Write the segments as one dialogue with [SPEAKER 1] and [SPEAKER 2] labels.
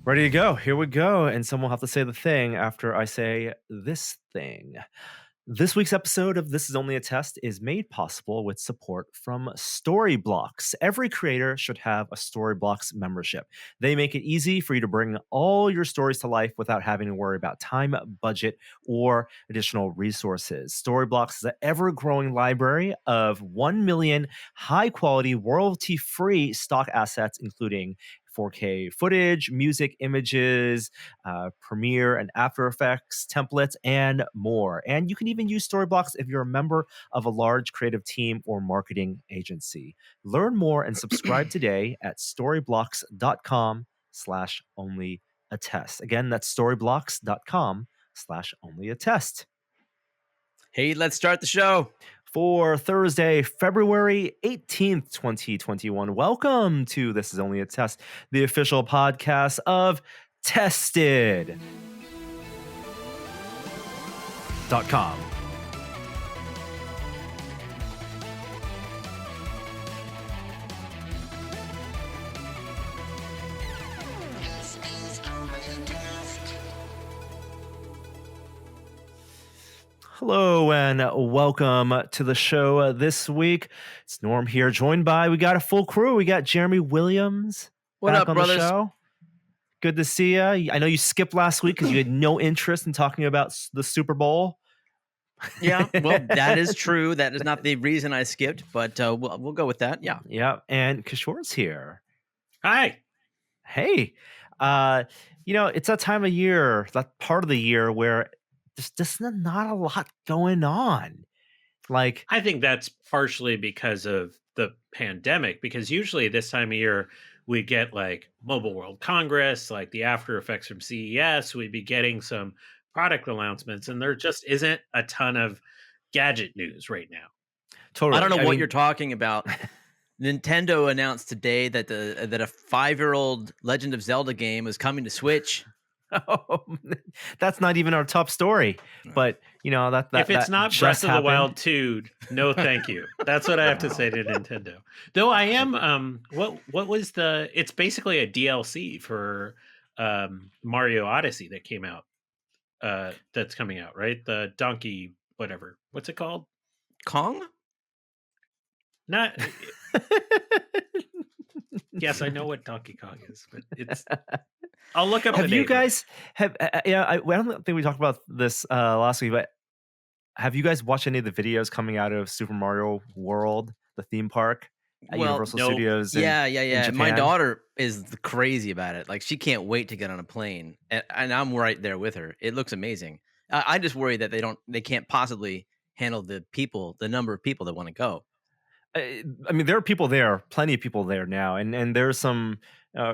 [SPEAKER 1] Ready to go. Here we go. And someone will have to say the thing after I say this thing. This week's episode of This Is Only a Test is made possible with support from Storyblocks. Every creator should have a Storyblocks membership. They make it easy for you to bring all your stories to life without having to worry about time, budget, or additional resources. Storyblocks is an ever-growing library of 1 million high-quality, royalty-free stock assets, including 4K footage, music, images, Premiere and After Effects templates, and more. And you can even use Storyblocks if you're a member of a large creative team or marketing agency. Learn more and subscribe today at storyblocks.com/onlyattest. Again, that's storyblocks.com/onlyattest.
[SPEAKER 2] Hey, let's start the show.
[SPEAKER 1] For Thursday, February 18th, 2021. Welcome to This Is Only a Test, the official podcast of Tested.com. Hello and welcome to the show this week. It's Norm here, joined by, we got a full crew. We got Jeremy Williams
[SPEAKER 2] What
[SPEAKER 1] back
[SPEAKER 2] up,
[SPEAKER 1] on
[SPEAKER 2] brothers?
[SPEAKER 1] the show. Good to see you. I know you skipped last week because you had no interest in talking about the Super Bowl.
[SPEAKER 2] Yeah, well, that is true. That is not the reason I skipped, but we'll go with that. Yeah.
[SPEAKER 1] Yeah, and Kishore's here.
[SPEAKER 3] Hi.
[SPEAKER 1] Hey, it's that time of year, that part of the year where there's just not a lot going on. Like,
[SPEAKER 3] I think that's partially because of the pandemic, because usually this time of year we get like Mobile World Congress, like the after effects from CES. We'd be getting some product announcements, and there just isn't a ton of gadget news right now.
[SPEAKER 1] totally.
[SPEAKER 2] I don't know what you're talking about. Nintendo announced today that that a 5-year-old Legend of Zelda game is coming to Switch.
[SPEAKER 1] Oh, that's not even our top story, but that
[SPEAKER 3] if it's
[SPEAKER 1] that
[SPEAKER 3] not
[SPEAKER 1] just
[SPEAKER 3] Breath of the
[SPEAKER 1] happened.
[SPEAKER 3] Wild 2, no thank you. That's what I have to say to Nintendo. Though I am what was it's basically a DLC for Mario Odyssey that came out. That's coming out, right? The Donkey whatever. What's it called?
[SPEAKER 2] Kong?
[SPEAKER 3] Not Yes, I know what Donkey Kong is, but it's I'll look up.
[SPEAKER 1] Have
[SPEAKER 3] the
[SPEAKER 1] you
[SPEAKER 3] name.
[SPEAKER 1] guys have? I don't think we talked about this last week, but have you guys watched any of the videos coming out of Super Mario World, the theme park at Universal
[SPEAKER 3] nope.
[SPEAKER 1] Studios?
[SPEAKER 2] Yeah.
[SPEAKER 1] in
[SPEAKER 2] My
[SPEAKER 1] Japan?
[SPEAKER 2] daughter is crazy about it. Like, she can't wait to get on a plane, and I'm right there with her. It looks amazing. I just worry that they can't possibly handle the number of people that want to go.
[SPEAKER 1] I mean, there are people there, plenty of people there now, and there's some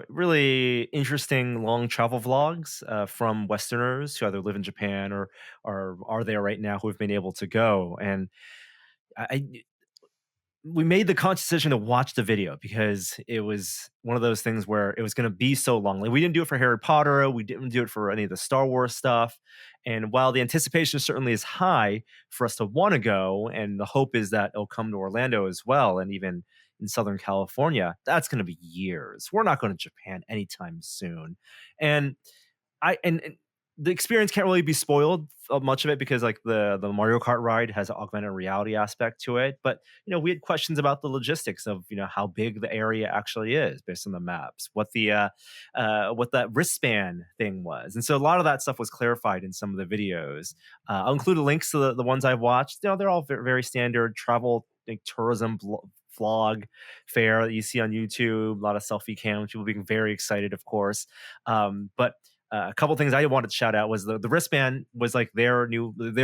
[SPEAKER 1] really interesting long travel vlogs from Westerners who either live in Japan or are there right now who have been able to go. And we made the conscious decision to watch the video because it was one of those things where it was going to be so long. Like, we didn't do it for Harry Potter, we didn't do it for any of the Star Wars stuff. And while the anticipation certainly is high for us to want to go, and the hope is that it'll come to Orlando as well, and even in Southern California, that's going to be years. We're not going to Japan anytime soon. And the experience can't really be spoiled much of it because, like, the Mario Kart ride has an augmented reality aspect to it. But we had questions about the logistics of how big the area actually is based on the maps, what that wristband thing was, and so a lot of that stuff was clarified in some of the videos. I'll include links to the ones I've watched. They're all very, very standard travel, like, tourism vlog fare that you see on YouTube. A lot of selfie cams, people being very excited, of course. But a couple things I wanted to shout out was the wristband was like their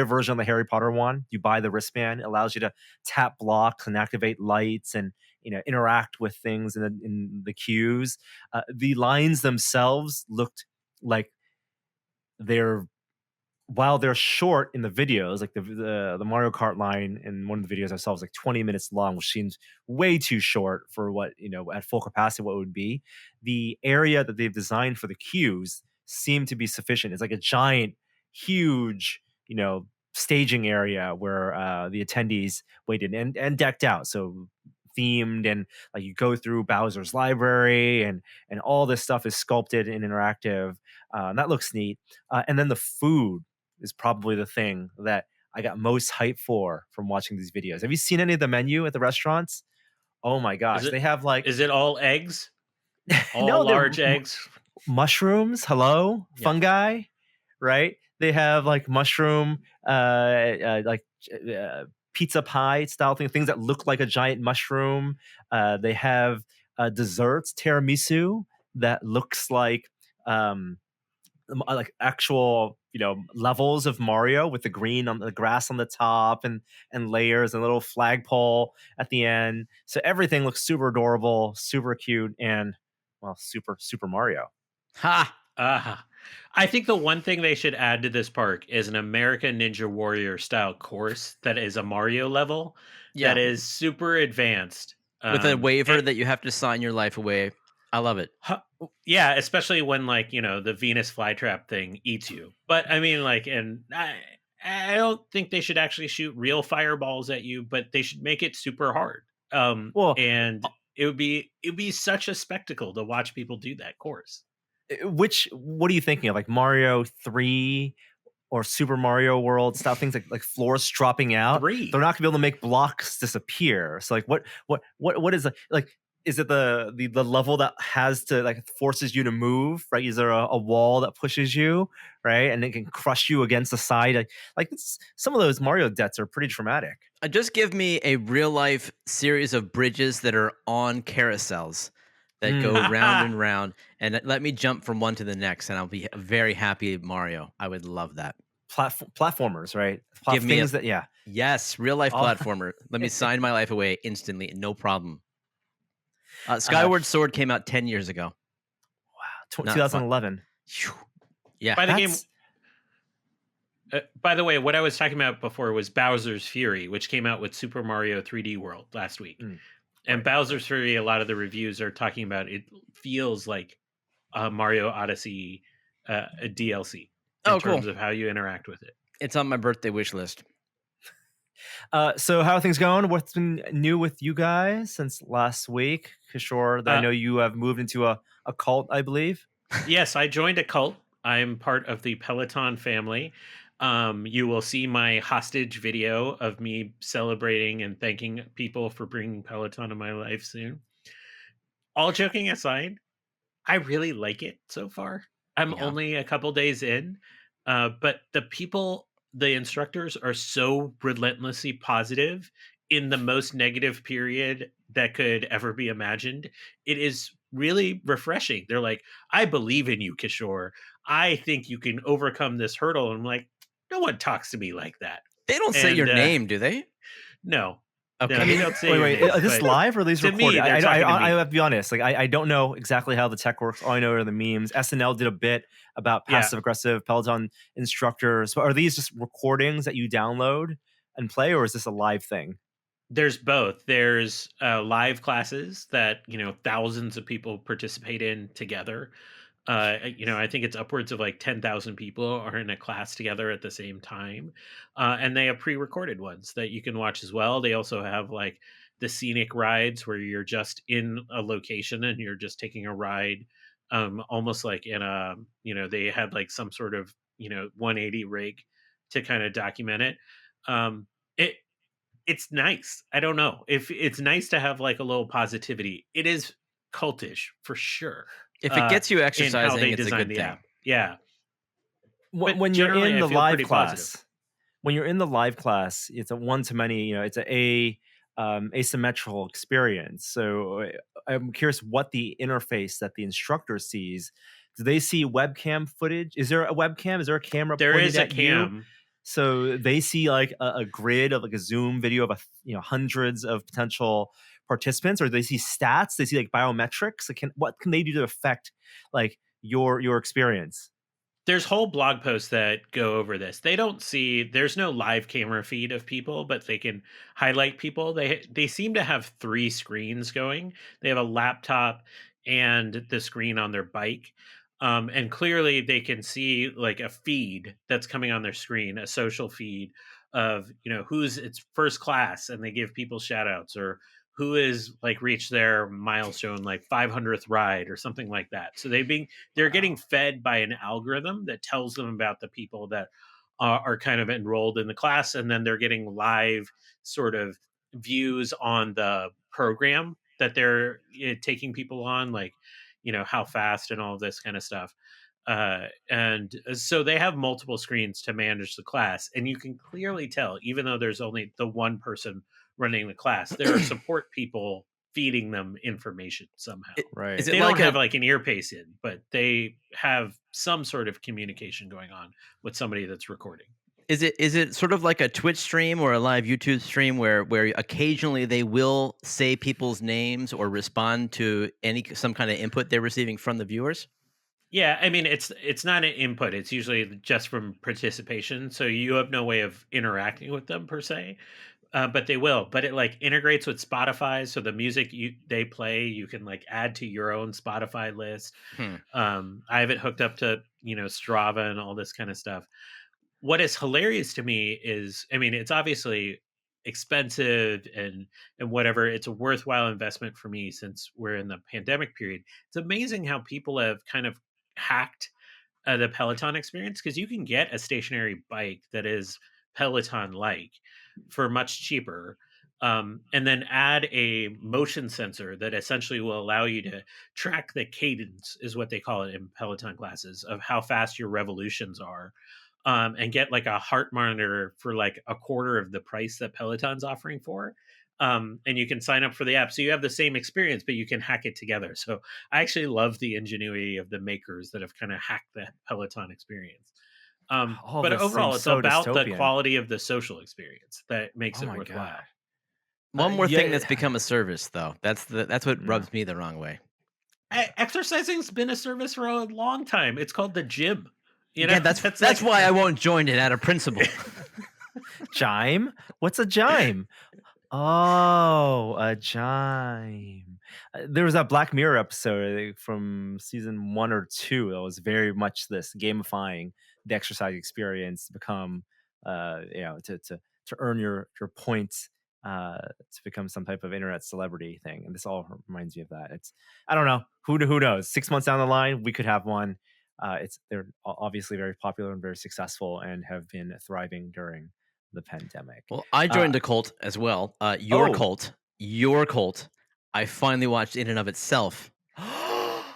[SPEAKER 1] version of the Harry Potter one. You buy the wristband, it allows you to tap blocks and activate lights and interact with things in the queues. The lines themselves looked like while they're short in the videos, like the Mario Kart line in one of the videos I saw was like 20 minutes long, which seems way too short for what at full capacity what it would be. The area that they've designed for the queues seem to be sufficient. It's like a giant, huge, staging area where the attendees waited and decked out. So themed, and like you go through Bowser's library, and all this stuff is sculpted and interactive. And that looks neat. And then the food is probably the thing that I got most hype for from watching these videos. Have you seen any of the menu at the restaurants? Oh my gosh, they have like
[SPEAKER 3] is it all eggs? All
[SPEAKER 1] no, they're
[SPEAKER 3] large eggs?
[SPEAKER 1] mushrooms. Hello,
[SPEAKER 2] Yeah.
[SPEAKER 1] fungi, right? They have like mushroom, pizza pie style things that look like a giant mushroom. They have desserts, tiramisu that looks like actual levels of Mario with the green on the grass on the top and layers and a little flagpole at the end. So everything looks super adorable, super cute, and well, super Mario.
[SPEAKER 2] Ha!
[SPEAKER 3] I think the one thing they should add to this park is an American Ninja Warrior style course that is a Mario level
[SPEAKER 2] Yeah.
[SPEAKER 3] that is super advanced.
[SPEAKER 2] With a waiver that you have to sign your life away. I love it.
[SPEAKER 3] Yeah, especially when like, the Venus flytrap thing eats you. But I mean, like, and I don't think they should actually shoot real fireballs at you, but they should make it super hard.
[SPEAKER 1] Well,
[SPEAKER 3] and it would be such a spectacle to watch people do that course.
[SPEAKER 1] what are you thinking of? Like Mario 3 or Super Mario World style things, like floors dropping out?
[SPEAKER 3] 3.
[SPEAKER 1] They're not gonna be able to make blocks disappear. So like what is like is it the level that has to like forces you to move, right? Is there a wall that pushes you, right? And it can crush you against the side. Like some of those Mario deaths are pretty traumatic.
[SPEAKER 2] Just give me a real life series of bridges that are on carousels that go round and round, and let me jump from one to the next, and I'll be very happy, Mario. I would love that.
[SPEAKER 1] Platformers, right?
[SPEAKER 2] Give me
[SPEAKER 1] things that, yeah.
[SPEAKER 2] Yes, real life platformer. Let me sign my life away instantly, no problem. Skyward Sword came out 10 years ago.
[SPEAKER 1] Wow, 2011.
[SPEAKER 2] Yeah.
[SPEAKER 3] By the way, what I was talking about before was Bowser's Fury, which came out with Super Mario 3D World last week. And Bowser's Fury, a lot of the reviews are talking about it feels like a Mario Odyssey a DLC in terms of how you interact with it.
[SPEAKER 2] It's on my birthday wish list.
[SPEAKER 1] So how are things going? What's been new with you guys since last week? Kishore, I know you have moved into a cult, I believe.
[SPEAKER 3] Yes, I joined a cult. I'm part of the Pelaton family. You will see my hostage video of me celebrating and thanking people for bringing Peloton to my life soon. All joking aside, I really like it so far. I'm only a couple days in, but the instructors are so relentlessly positive in the most negative period that could ever be imagined. It is really refreshing. They're like, I believe in you, Kishore. I think you can overcome this hurdle. And I'm like, no one talks to me like that.
[SPEAKER 2] They don't say your name, do they?
[SPEAKER 3] No.
[SPEAKER 2] Okay.
[SPEAKER 3] No, they don't say
[SPEAKER 1] wait,
[SPEAKER 3] your name,
[SPEAKER 1] is this live or are these recorded?
[SPEAKER 3] Me,
[SPEAKER 1] I
[SPEAKER 3] to me.
[SPEAKER 1] have to be honest. Like I don't know exactly how the tech works. All I know are the memes. SNL did a bit about passive aggressive Peloton instructors. So are these just recordings that you download and play, or is this a live thing?
[SPEAKER 3] There's both. There's live classes that thousands of people participate in together. I think it's upwards of like 10,000 people are in a class together at the same time. And they have pre-recorded ones that you can watch as well. They also have like the scenic rides where you're just in a location and you're just taking a ride, almost like in a, they had like some sort of, 180 rig to kind of document it. It's nice. I don't know if it's nice to have like a little positivity. It is cultish for sure.
[SPEAKER 2] If it gets you exercising, it's a good thing.
[SPEAKER 3] App. Yeah.
[SPEAKER 1] When you're in the live class, it's a one-to-many. It's a asymmetrical experience. So I'm curious what the interface that the instructor sees. Do they see webcam footage? Is there a webcam? Is there a camera?
[SPEAKER 3] There is a
[SPEAKER 1] cam. You? So they see like a grid of like a Zoom video of hundreds of potential participants, or do they see stats? They see like biometrics. Like what can they do to affect like your experience?
[SPEAKER 3] There's whole blog posts that go over this. They don't see, there's no live camera feed of people, but they can highlight people. They seem to have 3 screens going. They have a laptop and the screen on their bike. And clearly they can see like a feed that's coming on their screen, a social feed of, who's it's first class, and they give people shout outs, or who is like reached their milestone, like 500th ride or something like that. So they're getting fed by an algorithm that tells them about the people that are kind of enrolled in the class, and then they're getting live sort of views on the program that they're taking people on, like how fast and all of this kind of stuff. And so they have multiple screens to manage the class, and you can clearly tell, even though there's only the one person running the class, there are support people feeding them information somehow.
[SPEAKER 1] Right.
[SPEAKER 2] Is it
[SPEAKER 3] They
[SPEAKER 2] like
[SPEAKER 3] don't have like an earpiece in, but they have some sort of communication going on with somebody that's recording.
[SPEAKER 2] Is it sort of like a Twitch stream or a live YouTube stream where occasionally they will say people's names or respond to some kind of input they're receiving from the viewers?
[SPEAKER 3] Yeah, I mean it's not an input. It's usually just from participation, so you have no way of interacting with them per se. But they will. But it like integrates with Spotify, so the music they play, you can like add to your own Spotify list. I have it hooked up to Strava and all this kind of stuff. What is hilarious to me is, I mean, it's obviously expensive and whatever. It's a worthwhile investment for me since we're in the pandemic period. It's amazing how people have kind of hacked the Peloton experience, because you can get a stationary bike that is Peloton like for much cheaper, and then add a motion sensor that essentially will allow you to track the cadence, is what they call it in Peloton classes, of how fast your revolutions are, and get like a heart monitor for like a quarter of the price that Peloton's offering for. And you can sign up for the app, so you have the same experience, but you can hack it together. So I actually love the ingenuity of the makers that have kind of hacked the Peloton experience. But
[SPEAKER 1] this
[SPEAKER 3] overall,
[SPEAKER 1] seems
[SPEAKER 3] it's
[SPEAKER 1] so
[SPEAKER 3] about the
[SPEAKER 1] dystopian.
[SPEAKER 3] quality of the social experience that makes
[SPEAKER 1] Oh
[SPEAKER 3] it
[SPEAKER 1] my
[SPEAKER 3] worthwhile.
[SPEAKER 1] God.
[SPEAKER 2] One more
[SPEAKER 1] yeah,
[SPEAKER 2] thing that's become a service, though. That's what rubs me the wrong way.
[SPEAKER 3] Exercising's been a service for a long time. It's called the gym.
[SPEAKER 2] Yeah, that's why I won't join it out of principle.
[SPEAKER 1] Chime? What's a chime? Oh, a chime. There was that Black Mirror episode, I think, from season 1 or 2 that was very much this gamifying the exercise experience to become, to earn your points, to become some type of internet celebrity thing. And this all reminds me of that. It's, I don't know, who knows? 6 months down the line, we could have one. They're obviously very popular and very successful and have been thriving during the pandemic.
[SPEAKER 2] Well, I joined a cult as well. Your cult. I finally watched In and of Itself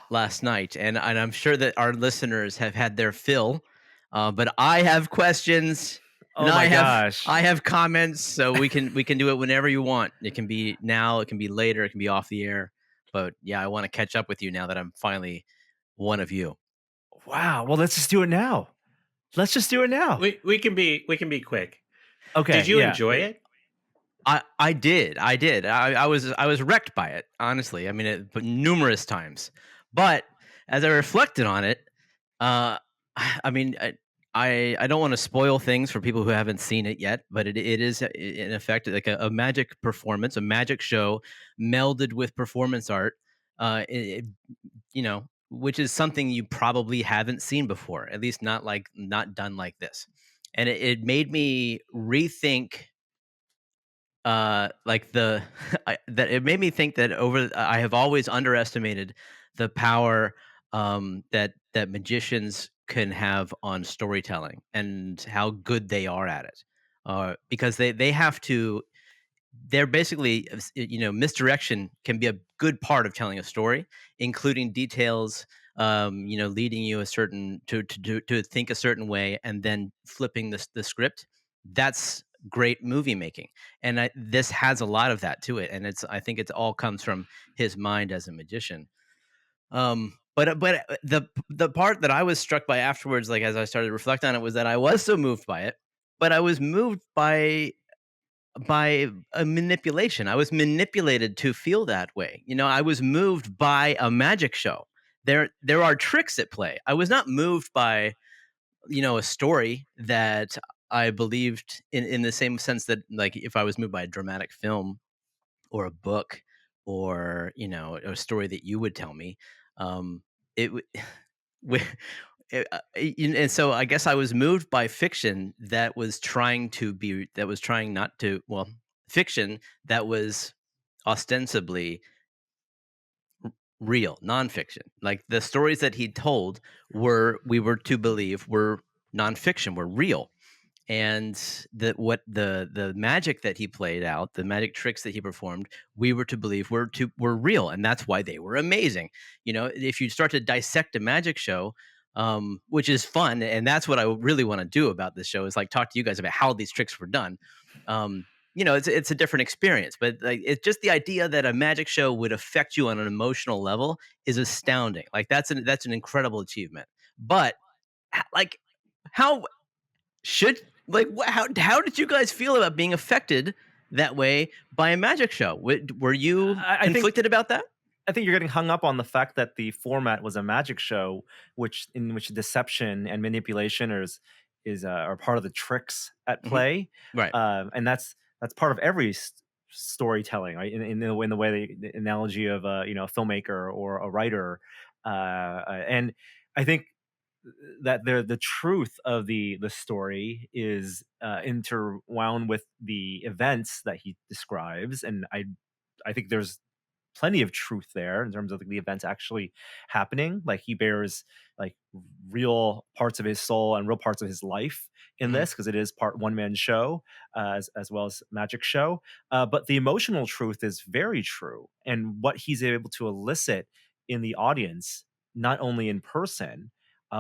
[SPEAKER 2] last night, and I'm sure that our listeners have had their fill. But I have questions.
[SPEAKER 1] Oh my gosh!
[SPEAKER 2] I have comments, so we can do it whenever you want. It can be now, it can be later, it can be off the air. But yeah, I want to catch up with you now that I'm finally one of you.
[SPEAKER 1] Wow. Well, let's just do it now. Let's just do it now.
[SPEAKER 3] We can be quick.
[SPEAKER 1] Okay.
[SPEAKER 3] Did you enjoy it?
[SPEAKER 2] I did. I was wrecked by it, honestly. I mean, but numerous times. But as I reflected on it, I mean, I don't want to spoil things for people who haven't seen it yet, but it is in effect like a magic performance, a magic show melded with performance art. Which is something you probably haven't seen before, at least not done like this. And it made me rethink that it made me think that I have always underestimated the power that magicians can have on storytelling and how good they are at it, because they have to. They're basically, misdirection can be a good part of telling a story, including details, leading you to think a certain way and then flipping the script. That's great movie making, and this has a lot of that to it. And I think it all comes from his mind as a magician. But the part that I was struck by afterwards, like as I started to reflect on it, was that I was so moved by it, but I was moved by a manipulation. I was manipulated to feel that way. I was moved by a magic show. There are tricks at play. I was not moved by, a story that I believed in the same sense that, like, if I was moved by a dramatic film or a book or, a story that you would tell me, and so I guess I was moved by fiction that was fiction that was ostensibly real, nonfiction. Like the stories that he told we were to believe were nonfiction, were real. And the magic that he played out, the magic tricks that he performed, we were to believe were real, and that's why they were amazing. You know, if you start to dissect a magic show, which is fun, and that's what I really want to do about this show, is like talk to you guys about how these tricks were done. You know, it's a different experience, but like it's just the idea that a magic show would affect you on an emotional level is astounding. Like that's an incredible achievement. But like how should like how did you guys feel about being affected that way by a magic show? Were you
[SPEAKER 1] I think
[SPEAKER 2] conflicted about that?
[SPEAKER 1] I think you're getting hung up on the fact that the format was a magic show, in which deception and manipulation are part of the tricks at
[SPEAKER 2] Mhm.
[SPEAKER 1] play,
[SPEAKER 2] Right.
[SPEAKER 1] and that's part of every storytelling, right? In the way the analogy of a a filmmaker or a writer, and I think that the truth of the story is interwound with the events that he describes, and I think there's plenty of truth there in terms of the events actually happening. Like he bears like real parts of his soul and real parts of his life in
[SPEAKER 2] Mhm.
[SPEAKER 1] this, because it is part one man show, as well as magic show. But the emotional truth is very true, and what he's able to elicit in the audience, not only in person.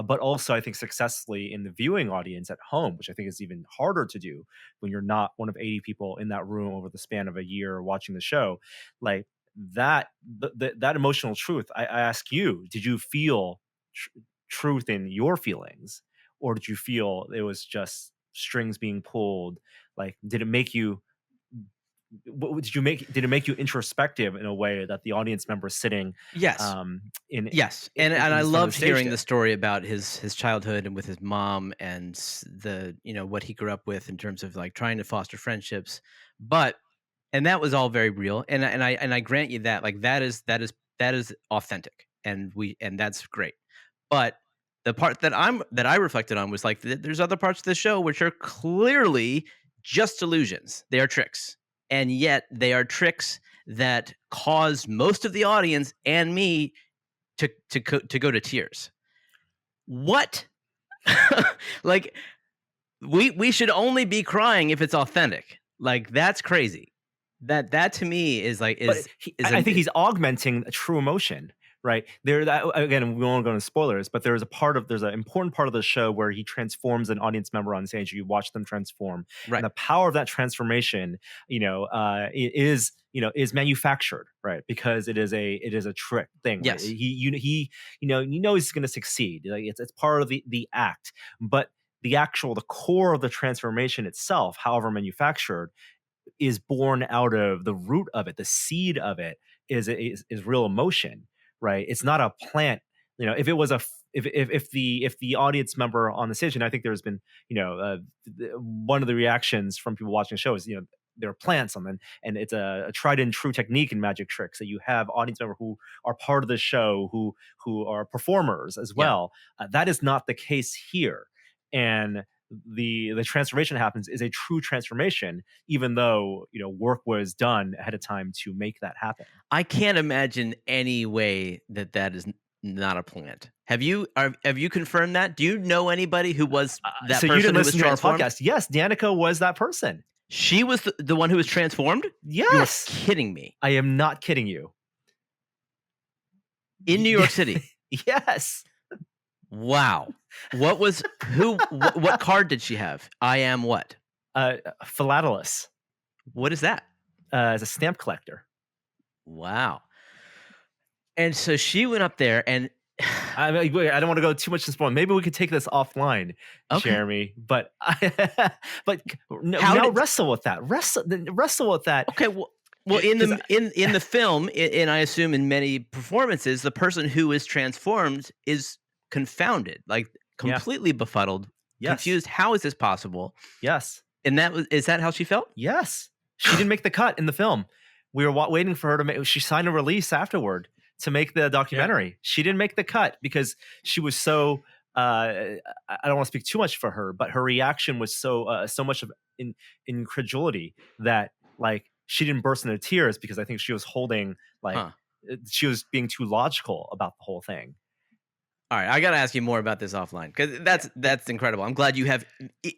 [SPEAKER 1] But also, I think successfully in the viewing audience at home, which I think is even harder to do when you're not one of 80 people in that room over the span of a year watching the show. Like that emotional truth, I ask you, did you feel truth in your feelings, or did you feel it was just strings being pulled? Like, did it make you did it make you introspective in a way that the audience member sitting
[SPEAKER 2] Yes.
[SPEAKER 1] um in
[SPEAKER 2] Yes, and I
[SPEAKER 1] in front of the
[SPEAKER 2] loved
[SPEAKER 1] stage
[SPEAKER 2] hearing the
[SPEAKER 1] did?
[SPEAKER 2] story about his childhood and with his mom and the what he grew up with in terms of like trying to foster friendships, but and that was all very real, and I grant you that like that is authentic, and that's great, but the part that I reflected on was like there's other parts of the show which are clearly just illusions, they are tricks, and yet they are tricks that cause most of the audience and me to go to tears. What? Like we should only be crying if it's authentic. Like that's crazy. That to me is like
[SPEAKER 1] But
[SPEAKER 2] is
[SPEAKER 1] I
[SPEAKER 2] a
[SPEAKER 1] think he's augmenting a true emotion, right? There, that, again, we won't go into spoilers, but there's an important part of the show where he transforms an audience member on stage. You watch them transform,
[SPEAKER 2] right.
[SPEAKER 1] and the power of that transformation, is manufactured, right? Because it is a trick thing, right?
[SPEAKER 2] Yes.
[SPEAKER 1] He's going to succeed. Like it's part of the act, but the core of the transformation itself, however manufactured, is born out of the root of it. The seed of it is real emotion, right? It's not a plant. If it was if the audience member on the stage, and I think there's been, one of the reactions from people watching the show is, there are plants on them, and it's a tried and true technique in magic tricks that you have audience member who are part of the show, who are performers as
[SPEAKER 2] Yeah.
[SPEAKER 1] well. That is not the case here, and the transformation happens is a true transformation, even though work was done ahead of time to make that happen.
[SPEAKER 2] I can't imagine any way that is not a plant. Have you confirmed that? Do you know anybody who was that
[SPEAKER 1] So you
[SPEAKER 2] person
[SPEAKER 1] didn't
[SPEAKER 2] who was
[SPEAKER 1] listen to our
[SPEAKER 2] transformed?
[SPEAKER 1] podcast? Yes, Danica was that person.
[SPEAKER 2] She was the one who was transformed? You're
[SPEAKER 1] Yes,
[SPEAKER 2] kidding me.
[SPEAKER 1] I am not kidding you.
[SPEAKER 2] In New York City.
[SPEAKER 1] Yes.
[SPEAKER 2] Wow. What card did she have? I am what?
[SPEAKER 1] Philatelist,
[SPEAKER 2] What is that?
[SPEAKER 1] as a stamp collector.
[SPEAKER 2] Wow. And so she went up there and
[SPEAKER 1] I don't want to go too much into spoil. Maybe we could take this offline,
[SPEAKER 2] Okay.
[SPEAKER 1] Jeremy. But now wrestle with that. Wrestle with that.
[SPEAKER 2] Okay, well in the film, and I assume in many performances, the person who is transformed is confounded, like completely befuddled, confused. How is this possible?
[SPEAKER 1] Yes.
[SPEAKER 2] And is that how she felt?
[SPEAKER 1] Yes. She didn't make the cut in the film. We were waiting for her to make. She signed a release afterward to make the documentary. Yeah. She didn't make the cut because she was so. I don't want to speak too much for her, but her reaction was so much of incredulity that like she didn't burst into tears because I think she was holding like
[SPEAKER 2] Huh.
[SPEAKER 1] she was being too logical about the whole thing.
[SPEAKER 2] All right, I got to ask you more about this offline because that's incredible. I'm glad you have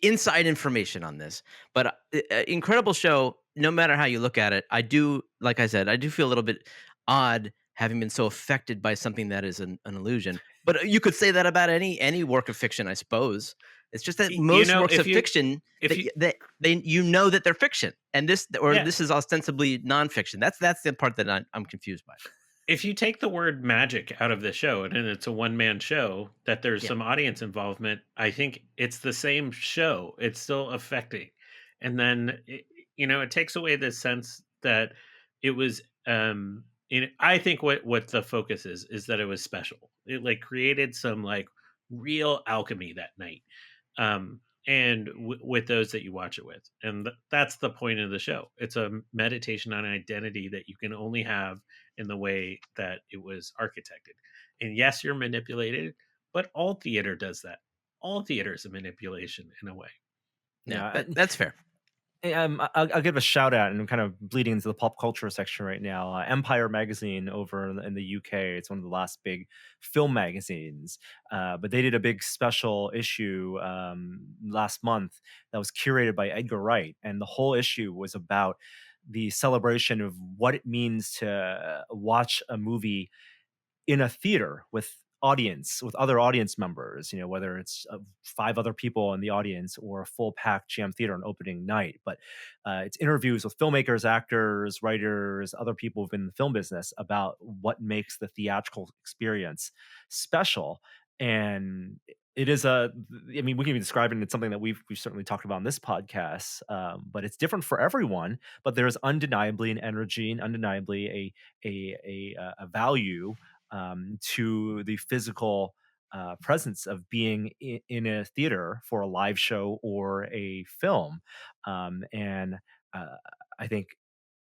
[SPEAKER 2] inside information on this. But incredible show. No matter how you look at it, I do, like I said, I do feel a little bit odd having been so affected by something that is an illusion. But you could say that about any work of fiction, I suppose. It's just that most works of fiction that that they're fiction, and this is ostensibly nonfiction. That's the part that I'm confused by.
[SPEAKER 3] If you take the word magic out of the show and it's a one-man show, that there's some audience involvement, I think it's the same show. It's still affecting. And then, it takes away the sense that it was, I think what the focus is that it was special. It like created some like real alchemy that night. And with those that you watch it with. And that's the point of the show. It's a meditation on identity that you can only have in the way that it was architected. And yes, you're manipulated, but all theater does that. All theater is a manipulation in a way.
[SPEAKER 2] Yeah, that's fair.
[SPEAKER 1] I'll give a shout out and kind of bleeding into the pop culture section right now. Empire magazine over in the UK. It's one of the last big film magazines, but they did a big special issue last month that was curated by Edgar Wright, and the whole issue was about the celebration of what it means to watch a movie in a theater with other audience members, whether it's 5 other people in the audience or a full packed jam theater on opening night. But it's interviews with filmmakers, actors, writers, other people who've been in the film business about what makes the theatrical experience special. And it is we can even describe it, and it's something that we've certainly talked about on this podcast, but it's different for everyone. But there's undeniably an energy and undeniably a value to the physical presence of being in a theater for a live show or a film. And I think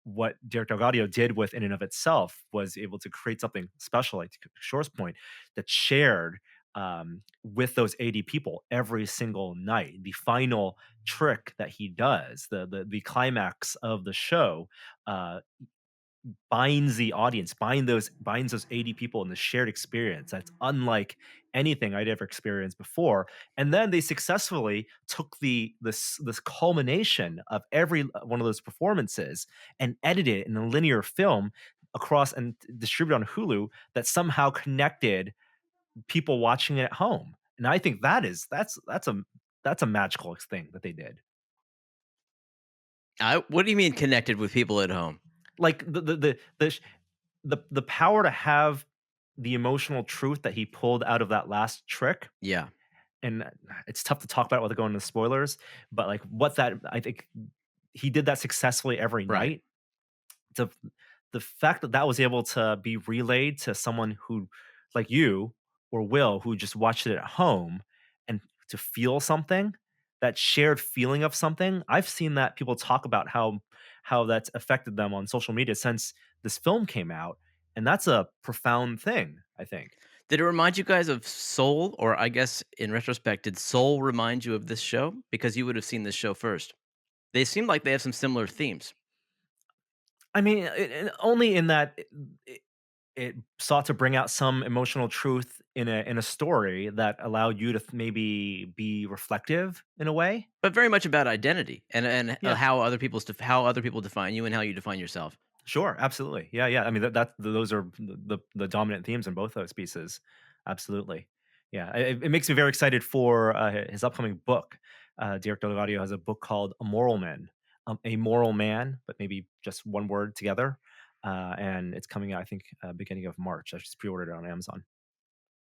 [SPEAKER 1] what Derek Delgadio did with In and of itself was able to create something special, like to Kishore's point, that shared with those 80 people every single night. The final trick that he does, the climax of the show, binds the audience, binds those 80 people in the shared experience that's unlike anything I'd ever experienced before. And then they successfully took this culmination of every one of those performances and edited it in a linear film across and distributed on Hulu that somehow connected people watching it at home. And I think that's a magical thing that they did.
[SPEAKER 2] What do you mean connected with people at home?
[SPEAKER 1] Like the power to have the emotional truth that he pulled out of that last trick.
[SPEAKER 2] Yeah.
[SPEAKER 1] And it's tough to talk about without going into spoilers, but like I think he did that successfully every night. The fact that was able to be relayed to someone who, like you or Will, who just watched it at home, and to feel something, that shared feeling of something. I've seen that people talk about how that's affected them on social media since this film came out. And that's a profound thing, I think.
[SPEAKER 2] Did it remind you guys of Soul? Or I guess in retrospect, did Soul remind you of this show? Because you would have seen this show first. They seem like they have some similar themes.
[SPEAKER 1] I mean, only in that it sought to bring out some emotional truth in a story that allowed you to maybe be reflective in a way,
[SPEAKER 2] but very much about identity and how other people define you and how you define yourself.
[SPEAKER 1] Sure, absolutely, yeah. I mean, those are the dominant themes in both those pieces. Absolutely, yeah. It makes me very excited for his upcoming book. Derek Delgadio has a book called A Moral Man, but maybe just one word together. And it's coming out, I think, beginning of March. I just pre-ordered it on Amazon.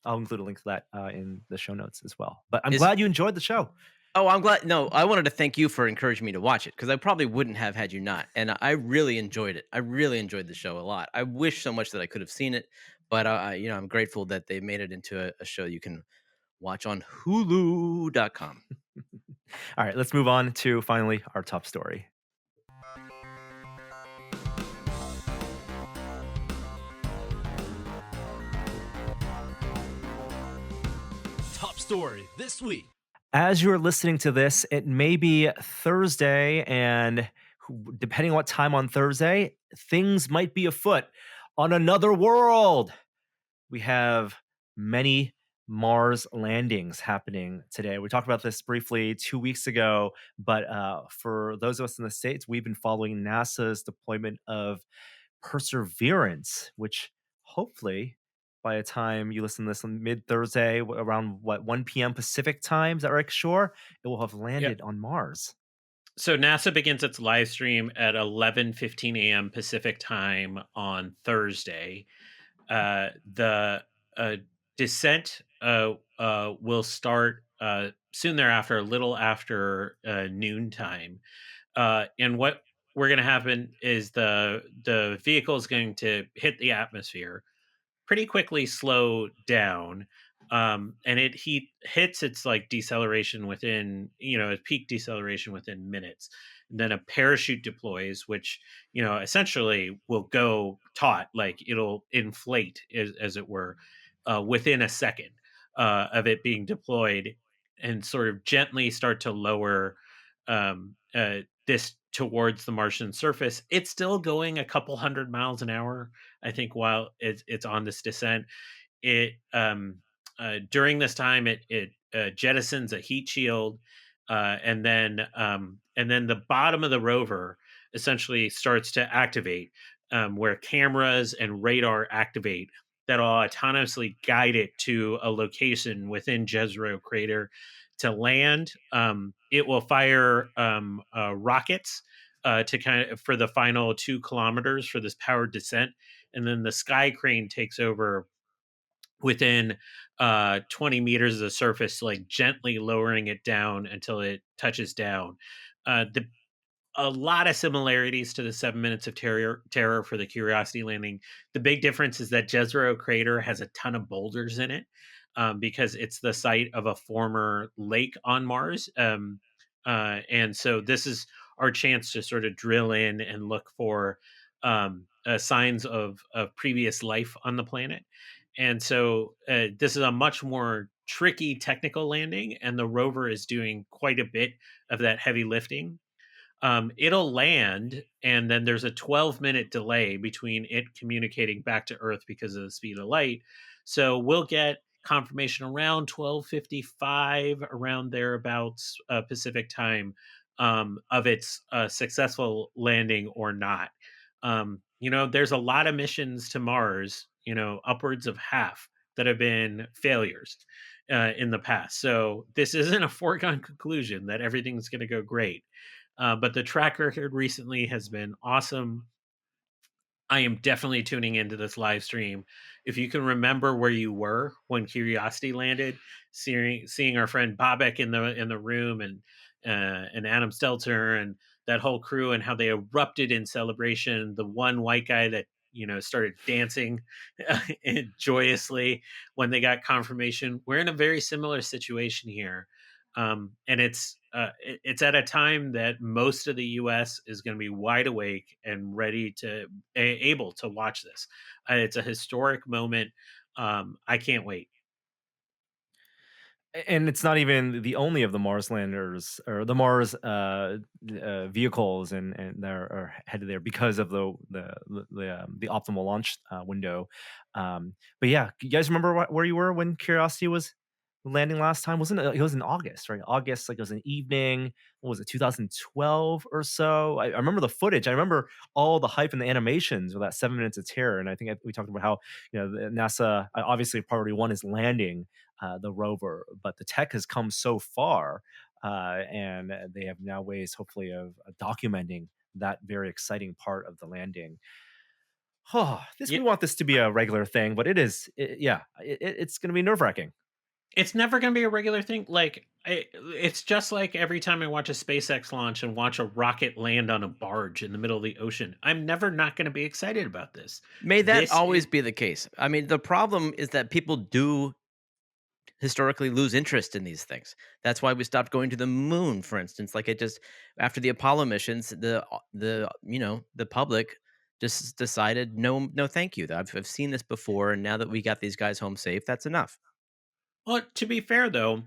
[SPEAKER 1] I'll include a link to that in the show notes as well. But I'm glad you enjoyed the show.
[SPEAKER 2] Oh, I'm glad. No, I wanted to thank you for encouraging me to watch it, because I probably wouldn't have had you not. And I really enjoyed it. I really enjoyed the show a lot. I wish so much that I could have seen it, but I'm grateful that they made it into a show you can watch on Hulu.com.
[SPEAKER 1] All right, let's move on to finally our top story.
[SPEAKER 4] Story this week.
[SPEAKER 1] As you're listening to this, it may be Thursday, and depending on what time on Thursday, things might be afoot on another world. We have many Mars landings happening today. We talked about this briefly 2 weeks ago, but for those of us in the States, we've been following NASA's deployment of Perseverance, which hopefully by the time you listen to this on mid Thursday, around what 1 p.m. Pacific time, is that right, Kishore? It will have
[SPEAKER 3] Yeah.
[SPEAKER 1] landed on Mars.
[SPEAKER 3] So NASA begins its live stream at 11:15 a.m. Pacific time on Thursday. The descent will start soon thereafter, a little after noon time. And what we're going to happen is the vehicle is going to hit the atmosphere, pretty quickly slow down, and hits its like deceleration within, its peak deceleration within minutes. And then a parachute deploys, which essentially will go taut, like it'll inflate, as it were, within a second of it being deployed, and sort of gently start to lower this towards the Martian surface. It's still going a couple hundred miles an hour, I think, while it's on this descent. It during this time, it jettisons a heat shield, and then the bottom of the rover essentially starts to activate, where cameras and radar activate that'll autonomously guide it to a location within Jezero crater to land. It will fire rockets to kind of for the final 2 kilometers for this powered descent, and then the sky crane takes over within 20 meters of the surface, like gently lowering it down until it touches down. The A lot of similarities to the 7 minutes of terror for the Curiosity landing. The big difference is that Jezero crater has a ton of boulders in it, because it's the site of a former lake on Mars. And so this is our chance to sort of drill in and look for signs of previous life on the planet. And so this is a much more tricky technical landing, and the rover is doing quite a bit of that heavy lifting. It'll land, and then there's a 12-minute delay between it communicating back to Earth because of the speed of light. So we'll get confirmation around 12:55, around thereabouts, Pacific time, of its successful landing or not. There's a lot of missions to Mars, upwards of half, that have been failures in the past. So this isn't a foregone conclusion that everything's going to go great. But the track record recently has been awesome. I am definitely tuning into this live stream. If you can remember where you were when Curiosity landed, seeing our friend Bobek in the room, and Adam Stelter and that whole crew, and how they erupted in celebration. The one white guy that started dancing joyously when they got confirmation. We're in a very similar situation here, and it's at a time that most of the U.S. is going to be wide awake and ready to able to watch this. It's a historic moment. I can't wait.
[SPEAKER 1] And it's not even the only of the Mars landers or the Mars vehicles, and that are headed there because of the optimal launch window. But yeah, you guys remember where you were when Curiosity was landing last time? Wasn't it? It was in August, right? August, like it was an evening. What was it, 2012 or so? I remember the footage. I remember all the hype and the animations with that 7 minutes of terror. And I think we talked about how the NASA, obviously priority one is landing the rover, but the tech has come so far, and they have now ways, hopefully, of documenting that very exciting part of the landing. Oh,
[SPEAKER 3] Yeah,
[SPEAKER 1] we want this to be a regular thing, but it's going to be nerve wracking.
[SPEAKER 3] it's never going to be a regular thing. Like it's just like every time I watch a SpaceX launch and watch a rocket land on a barge in the middle of the ocean, I'm never not going to be excited about this.
[SPEAKER 2] May that
[SPEAKER 3] This
[SPEAKER 2] always
[SPEAKER 3] is
[SPEAKER 2] be the case. I mean, the problem is that people do historically lose interest in these things. That's why we stopped going to the moon, for instance. Like it just after the Apollo missions, the public just decided no thank you. I've seen this before, and now that we got these guys home safe, that's enough.
[SPEAKER 3] Well, to be fair though,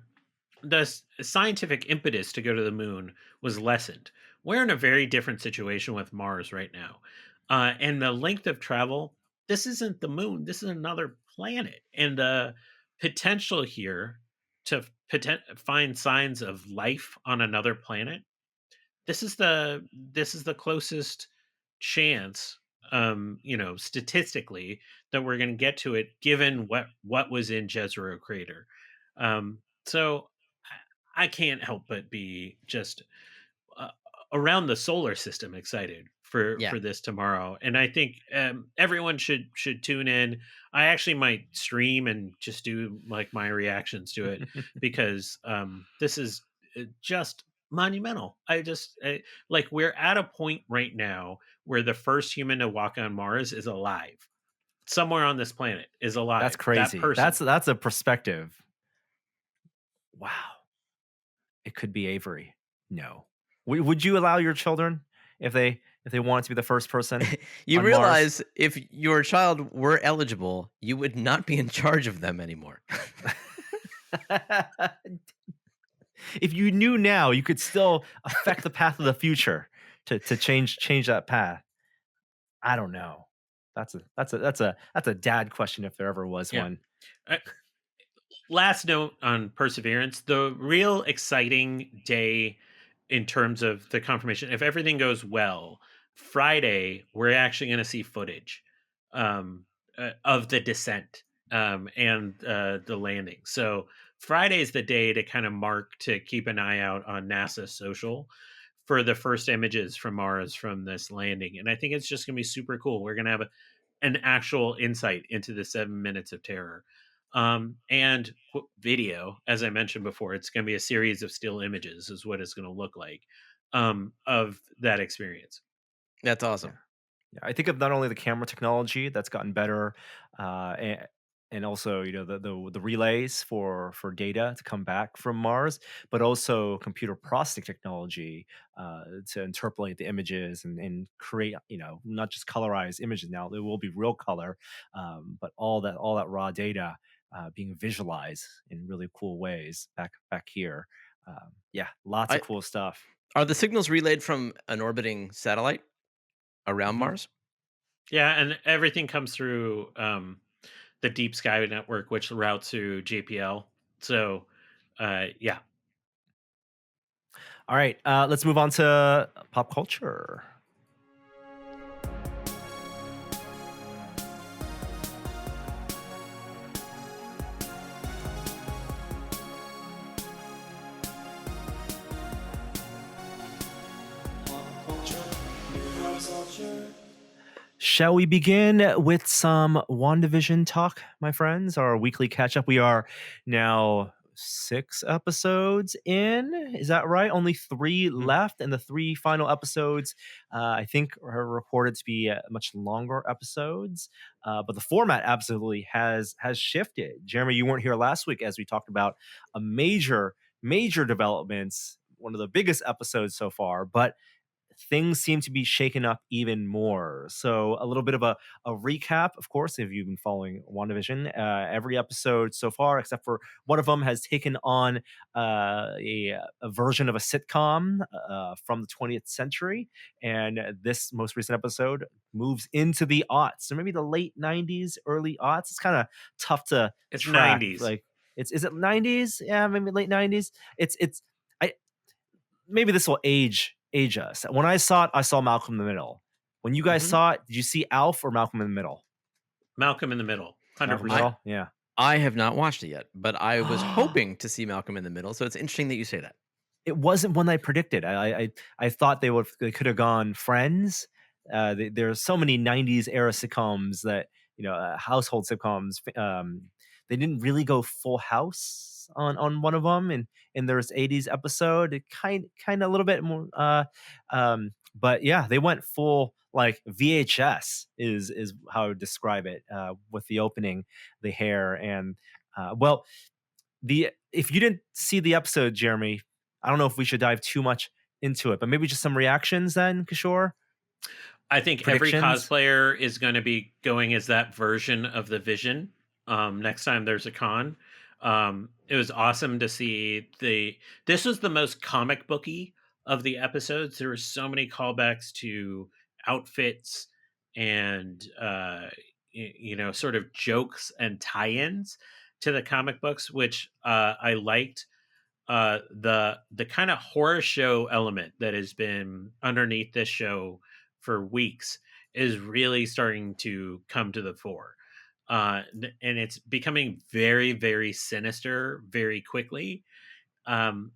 [SPEAKER 3] the scientific impetus to go to the moon was lessened we're in a very different situation with Mars right now. And the length of travel, this isn't the moon, this is another planet. And the potential here to find signs of life on another planet, this is the closest chance, statistically, that we're going to get to it, given what was in Jezero crater. So I can't help but be just uh, around the solar system excited
[SPEAKER 2] Yeah.
[SPEAKER 3] for this tomorrow. And I think everyone should tune in. I actually might stream and just do like my reactions to it, because this is just monumental. Like, we're at a point right now where the first human to walk on Mars is alive. Somewhere on this planet is
[SPEAKER 1] That's
[SPEAKER 3] alive. That
[SPEAKER 1] crazy.
[SPEAKER 3] person.
[SPEAKER 1] That's a perspective. Wow. It could be Avery. No. Would you allow your children if they want to be the first person
[SPEAKER 2] You
[SPEAKER 1] on Mars?
[SPEAKER 2] realize if your child were eligible, you would not be in charge of them anymore.
[SPEAKER 1] If you knew now, you could still affect the path of the future to change that path. I don't know. That's a dad question if there ever was
[SPEAKER 3] Yeah.
[SPEAKER 1] one.
[SPEAKER 3] Last note on Perseverance, the real exciting day in terms of the confirmation, if everything goes well, Friday, we're actually going to see footage of the descent, and the landing. So Friday is the day to kind of mark, to keep an eye out on NASA social for the first images from Mars from this landing. And I think it's just going to be super cool. We're going to have an actual insight into the 7 minutes of terror. And video, as I mentioned before, it's going to be a series of still images, is what it's going to look like, of that experience.
[SPEAKER 2] That's awesome.
[SPEAKER 1] Yeah, I think of not only the camera technology that's gotten better, and also the relays for data to come back from Mars, but also computer processing technology to interpolate the images and create not just colorized images. Now there will be real color, but all that raw data being visualized in really cool ways back here. Yeah, lots of
[SPEAKER 2] I
[SPEAKER 1] cool stuff.
[SPEAKER 2] Are the signals relayed from an orbiting satellite around
[SPEAKER 1] Mhm.
[SPEAKER 2] Mars?
[SPEAKER 3] Yeah, and everything comes through the Deep Sky network, which routes through JPL. So, yeah.
[SPEAKER 1] All right, let's move on to pop culture. Shall we begin with some WandaVision talk, my friends? Our weekly catch up. We are now 6 episodes in. Is that right? Only 3
[SPEAKER 3] Mhm.
[SPEAKER 1] left, and the 3 final episodes, I think, are reported to be much longer episodes. But the format absolutely has shifted. Jeremy, you weren't here last week as we talked about a major developments. One of the biggest episodes so far, but things seem to be shaken up even more. So, a little bit of a recap, of course, if you've been following WandaVision. Every episode so far, except for one of them, has taken on a version of a sitcom from the 20th century. And this most recent episode moves into the aughts. So, maybe the late 90s, early aughts. It's kind of tough to
[SPEAKER 3] It's
[SPEAKER 1] track.
[SPEAKER 3] 90s.
[SPEAKER 1] Like, is it 90s? Yeah, maybe late 90s. I maybe this will age us. When I saw it, I saw Malcolm in the Middle. When you guys
[SPEAKER 3] Mhm.
[SPEAKER 1] saw it, did you see Alf or Malcolm in the Middle?
[SPEAKER 3] Malcolm in the Middle,
[SPEAKER 1] Malcolm in the
[SPEAKER 3] 100%.
[SPEAKER 1] Middle? Yeah.
[SPEAKER 2] I have not watched it yet, but I was hoping to see Malcolm in the Middle, so it's interesting that you say that.
[SPEAKER 1] It wasn't one I predicted. I thought they could have gone Friends. There's so many '90s era sitcoms that household sitcoms. They didn't really go Full House on one of them, and there's '80s episode. It kind of a little bit more. But yeah, they went full like VHS is how I would describe it with the opening, the hair, and well, the if you didn't see the episode, Jeremy, I don't know if we should dive too much into it, but maybe just some reactions then, Kishore?
[SPEAKER 3] I think every
[SPEAKER 1] Predictions?
[SPEAKER 3] cosplayer is going to be going as that version of the Vision, next time there's a con. It was awesome to see this was the most comic booky of the episodes. There were so many callbacks to outfits and sort of jokes and tie-ins to the comic books, which I liked. The kind of horror show element that has been underneath this show for weeks is really starting to come to the fore. And it's becoming very, very sinister very quickly. And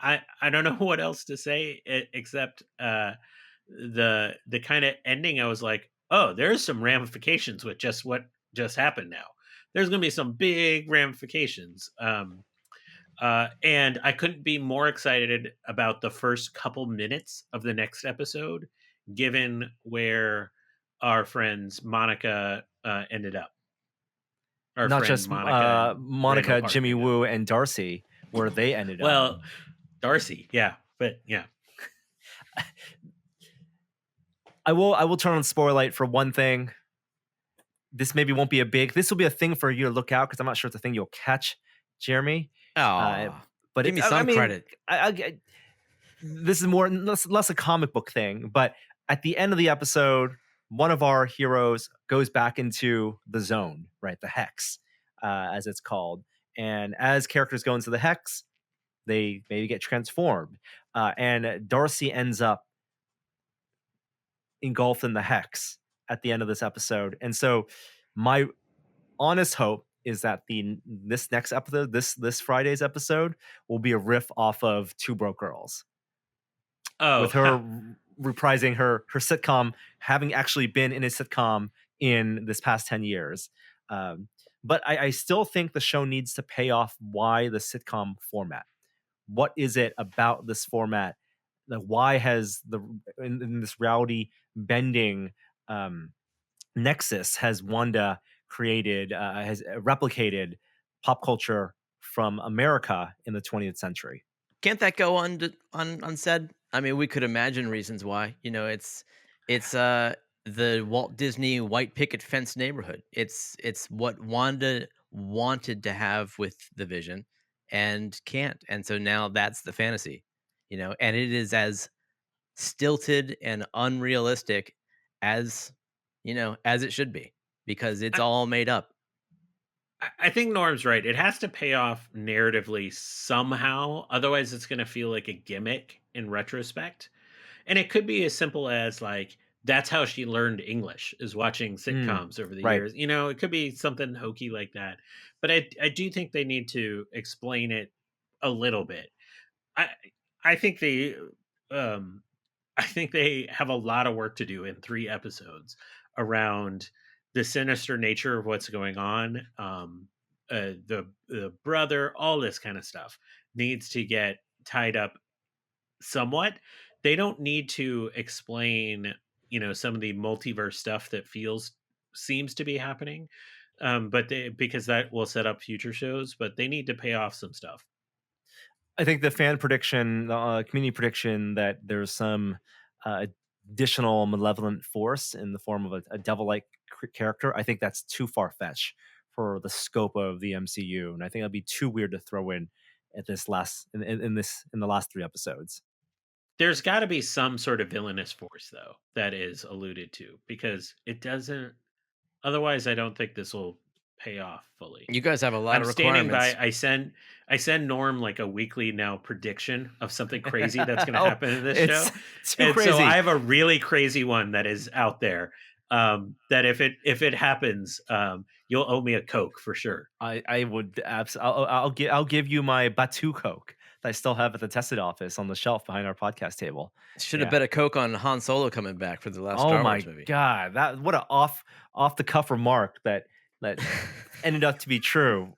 [SPEAKER 3] I don't know what else to say except the kind of ending. I was like, oh, there's some ramifications with just what just happened now. There's going to be some big ramifications. And I couldn't be more excited about the first couple minutes of the next episode, given where our friends Monica ended up. Our
[SPEAKER 1] Not
[SPEAKER 3] friend
[SPEAKER 1] just
[SPEAKER 3] Monica and Randall
[SPEAKER 1] Monica,
[SPEAKER 3] Park
[SPEAKER 1] Jimmy
[SPEAKER 3] ended up.
[SPEAKER 1] Woo, and Darcy, where they ended up.
[SPEAKER 3] Well, Darcy, yeah, but yeah.
[SPEAKER 1] I will turn on spoiler light for one thing. This maybe won't be this will be a thing for you to look out, because I'm not sure it's a thing you'll catch, Jeremy.
[SPEAKER 2] Oh,
[SPEAKER 1] But
[SPEAKER 2] give me some credit.
[SPEAKER 1] This is less a comic book thing, but at the end of the episode, one of our heroes goes back into the zone, right? The hex, as it's called. And as characters go into the hex, they maybe get transformed. And Darcy ends up engulfed in the hex at the end of this episode. And so my honest hope is that this next episode, this Friday's episode, will be a riff off of Two Broke Girls.
[SPEAKER 3] Oh,
[SPEAKER 1] with her reprising her sitcom, having actually been in a sitcom in this past 10 years. But I still think the show needs to pay off why the sitcom format. What is it about this format? Why has in this reality bending nexus has Wanda created, has replicated pop culture from America in the 20th century?
[SPEAKER 2] Can't that go unsaid? I mean, we could imagine reasons why. It's the Walt Disney white picket fence neighborhood. It's what Wanda wanted to have with the Vision and can't. And so now that's the fantasy. And it is as stilted and unrealistic as as it should be, because it's all made up.
[SPEAKER 3] I think Norm's right. It has to pay off narratively somehow. Otherwise, it's going to feel like a gimmick in retrospect. And it could be as simple as like, that's how she learned English, is watching sitcoms over the years. It could be something hokey like that. But I do think they need to explain it a little bit. I think they have a lot of work to do in 3 episodes around the sinister nature of what's going on. The brother, all this kind of stuff needs to get tied up somewhat. They don't need to explain, some of the multiverse stuff that seems to be happening. But because that will set up future shows, but they need to pay off some stuff.
[SPEAKER 1] I think the fan prediction, the community prediction, that there's some additional malevolent force in the form of a devil-like character, I think that's too far-fetched for the scope of the MCU, and I think that'd be too weird to throw in at this in the last 3 episodes.
[SPEAKER 3] There's got to be some sort of villainous force, though, that is alluded to, because it doesn't. Otherwise, I don't think this will pay off fully.
[SPEAKER 2] You guys have a lot of requirements.
[SPEAKER 3] I send Norm like a weekly now prediction of something crazy that's going to happen in this show.
[SPEAKER 1] Too crazy.
[SPEAKER 3] So I have a really crazy one that is out there. That if it happens, you'll owe me a Coke for sure.
[SPEAKER 1] I would absolutely. I'll give you my Batu Coke that I still have at the tested office on the shelf behind our podcast table.
[SPEAKER 2] Should have bet a Coke on Han Solo coming back for the last Star Wars movie.
[SPEAKER 1] Oh my god, what an off the cuff remark that ended up to be true.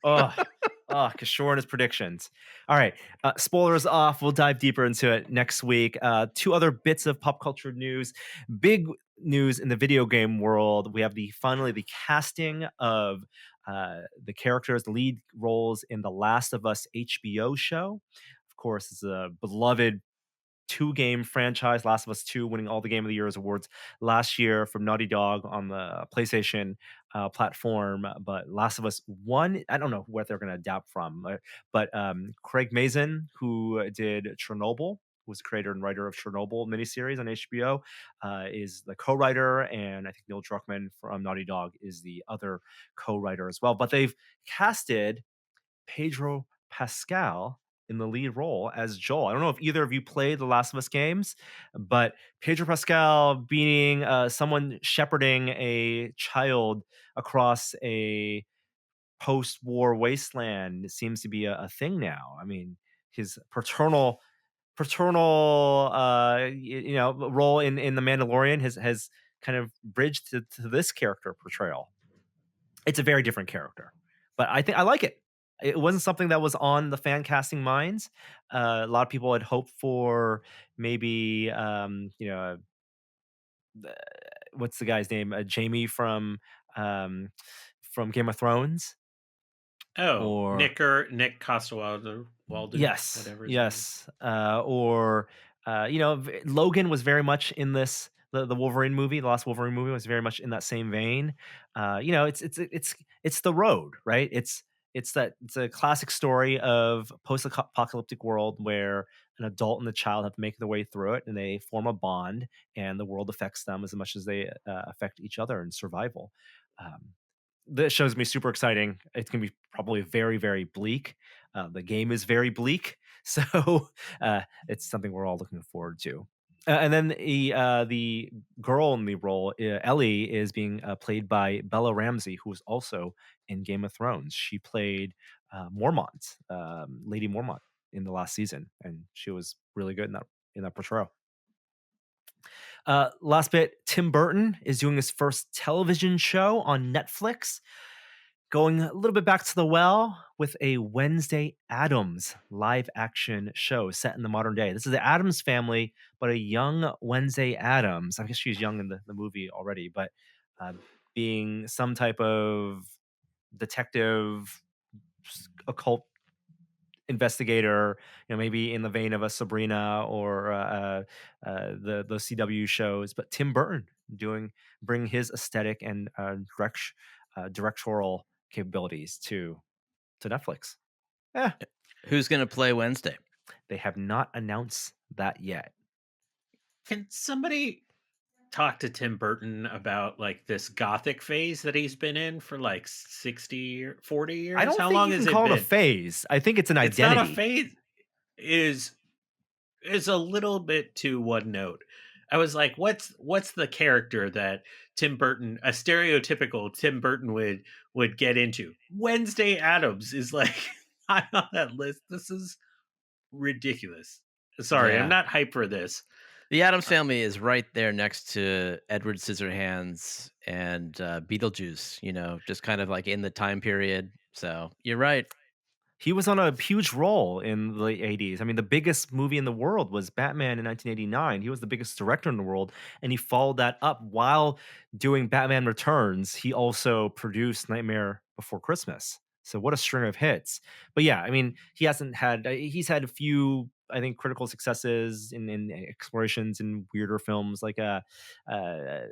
[SPEAKER 1] Kishore and his predictions. All right, spoilers off. We'll dive deeper into it next week. 2 other bits of pop culture news. Big news in the video game world. We have finally the casting of the characters, the lead roles in the Last of Us HBO show. Of course, it's a beloved 2-game franchise, Last of Us 2, winning all the Game of the Year's awards last year from Naughty Dog on the PlayStation platform. But Last of Us 1, I don't know what they're going to adapt from, but Craig Mazin, who did Chernobyl, was the creator and writer of Chernobyl miniseries on HBO, is the co-writer, and I think Neil Druckmann from Naughty Dog is the other co-writer as well. But they've casted Pedro Pascal in the lead role as Joel. I don't know if either of you played the Last of Us games, but Pedro Pascal being someone shepherding a child across a post-war wasteland seems to be a thing now. I mean, his paternal role in the Mandalorian has kind of bridged to this character portrayal. It's a very different character, but I think I like it. It wasn't something that was on the fan casting minds. A lot of people had hoped for maybe what's the guy's name? Jamie from Game of Thrones.
[SPEAKER 3] Oh,
[SPEAKER 1] Or
[SPEAKER 3] Nick Costawalder, Walden,
[SPEAKER 1] yes,
[SPEAKER 3] whatever his name
[SPEAKER 1] yes,
[SPEAKER 3] is.
[SPEAKER 1] Logan was very much in this. The Wolverine movie, the last Wolverine movie, was very much in that same vein. It's the road, right? It's a classic story of post-apocalyptic world where an adult and a child have to make their way through it, and they form a bond, and the world affects them as much as they affect each other in survival. This shows me super exciting. It's going to be probably very, very bleak. The game is very bleak, so it's something we're all looking forward to. And then the girl in the role, Ellie, is being played by Bella Ramsey, who was also in Game of Thrones. She played Mormont, Lady Mormont, in the last season, and she was really good in that portrayal. Last bit, Tim Burton is doing his first television show on Netflix, going a little bit back to the well with a Wednesday Addams live action show set in the modern day. This is the Addams Family, but a young Wednesday Addams. I guess she's young in the movie already, but being some type of detective, occult investigator, maybe in the vein of a Sabrina or the CW shows. But Tim Burton bring his aesthetic and directorial capabilities to Netflix. Yeah,
[SPEAKER 2] Who's going to play Wednesday?
[SPEAKER 1] they have not announced that yet.
[SPEAKER 3] Can somebody talk to Tim Burton about like this gothic phase that he's been in for like 60 or 40 years?
[SPEAKER 1] I don't
[SPEAKER 3] How
[SPEAKER 1] think
[SPEAKER 3] long
[SPEAKER 1] you
[SPEAKER 3] has
[SPEAKER 1] can
[SPEAKER 3] it
[SPEAKER 1] call
[SPEAKER 3] been?
[SPEAKER 1] it a phase. I think it's an
[SPEAKER 3] It's
[SPEAKER 1] identity.
[SPEAKER 3] not a phase. Is a little bit too one note. I was like, what's the character that Tim Burton, a stereotypical Tim Burton would get into? Wednesday Addams is like high on that list. This is ridiculous. Sorry,
[SPEAKER 2] Yeah.
[SPEAKER 3] I'm not hyped for this.
[SPEAKER 2] The Addams Family is right there next to Edward Scissorhands and Beetlejuice, just kind of like in the time period. So you're right.
[SPEAKER 1] He was on a huge role in the late 80s. I mean, the biggest movie in the world was Batman in 1989. He was the biggest director in the world, and he followed that up while doing Batman Returns. He also produced Nightmare Before Christmas. So what a string of hits. But yeah, I mean, he's had a few, I think, critical successes in explorations in weirder films like what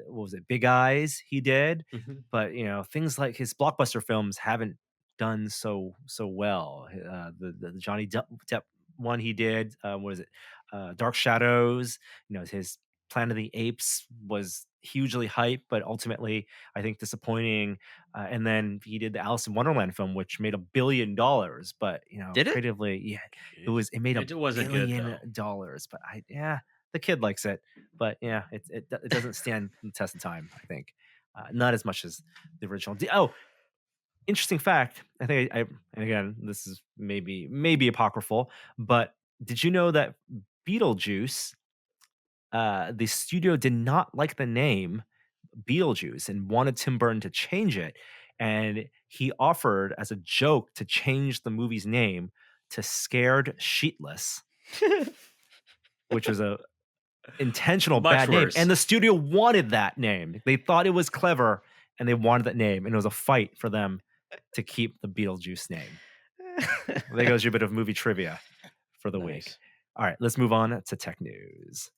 [SPEAKER 1] was it, Big Eyes he did.
[SPEAKER 3] Mhm.
[SPEAKER 1] But things like his blockbuster films haven't done so well. The Johnny Depp one he did, what is it? Dark Shadows. His Planet of the Apes was hugely hyped, but ultimately I think disappointing. And then he did the Alice in Wonderland film, which made $1 billion. But
[SPEAKER 2] Did it?
[SPEAKER 1] creatively, yeah, it made
[SPEAKER 3] It
[SPEAKER 1] $1
[SPEAKER 3] wasn't good,
[SPEAKER 1] billion. But the kid likes it. But yeah, it doesn't stand the test of time. I think not as much as the original. Interesting fact. I think and again, this is maybe apocryphal, but did you know that Beetlejuice, the studio did not like the name Beetlejuice and wanted Tim Burton to change it, and he offered as a joke to change the movie's name to Scared Sheetless, which was a intentional
[SPEAKER 3] Much
[SPEAKER 1] bad name,
[SPEAKER 3] worse.
[SPEAKER 1] and the studio wanted that name. They thought it was clever, and they wanted that name, and it was a fight for them to keep the Beetlejuice name. There goes your bit of movie trivia for the week.
[SPEAKER 2] Nice.
[SPEAKER 1] All right, let's move on to tech news.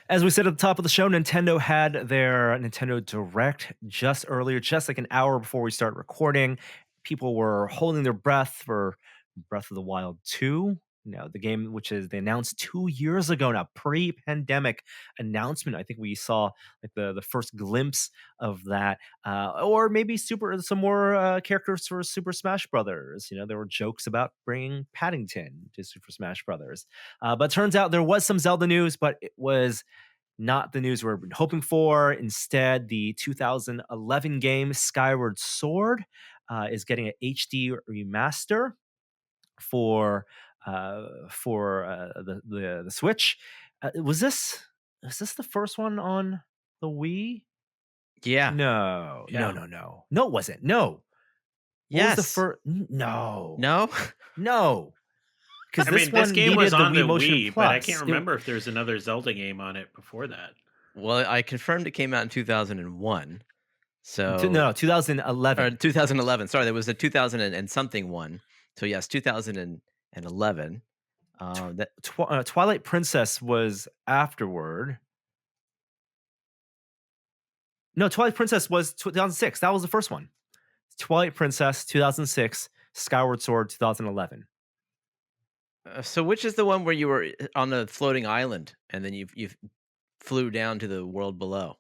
[SPEAKER 1] As we said at the top of the show, Nintendo had their Nintendo Direct just earlier, just like an hour before we start recording. People were holding their breath for Breath of the Wild 2. The game which is they announced 2 years ago now, pre-pandemic announcement. I think we saw like the first glimpse of that, or maybe some more characters for Super Smash Brothers. There were jokes about bringing Paddington to Super Smash Brothers, but turns out there was some Zelda news, but it was not the news we're hoping for. Instead, the 2011 game Skyward Sword is getting an HD remaster for the Switch. Is this the first one on the Wii?
[SPEAKER 2] Yeah.
[SPEAKER 1] No,
[SPEAKER 3] Yeah.
[SPEAKER 1] no, it wasn't. No. What was the
[SPEAKER 2] Yes.
[SPEAKER 1] first? No,
[SPEAKER 2] No.
[SPEAKER 1] no. Because
[SPEAKER 3] I
[SPEAKER 1] this
[SPEAKER 3] mean,
[SPEAKER 1] one
[SPEAKER 3] this game was
[SPEAKER 1] needed
[SPEAKER 3] on the
[SPEAKER 1] Wii Motion
[SPEAKER 3] Wii,
[SPEAKER 1] Plus.
[SPEAKER 3] but I can't remember if there's another Zelda game on it before that.
[SPEAKER 2] Well, I confirmed it came out in 2001. So
[SPEAKER 1] No,
[SPEAKER 2] or
[SPEAKER 1] 2011.
[SPEAKER 2] 2011. Sorry, there was a 2000 and something one. So yes, 2011. That
[SPEAKER 1] Twilight Princess was afterward. No, Twilight Princess was 2006. That was the first one. Twilight Princess 2006, Skyward Sword 2011.
[SPEAKER 2] So which is the one where you were on a floating island and then you flew down to the world below?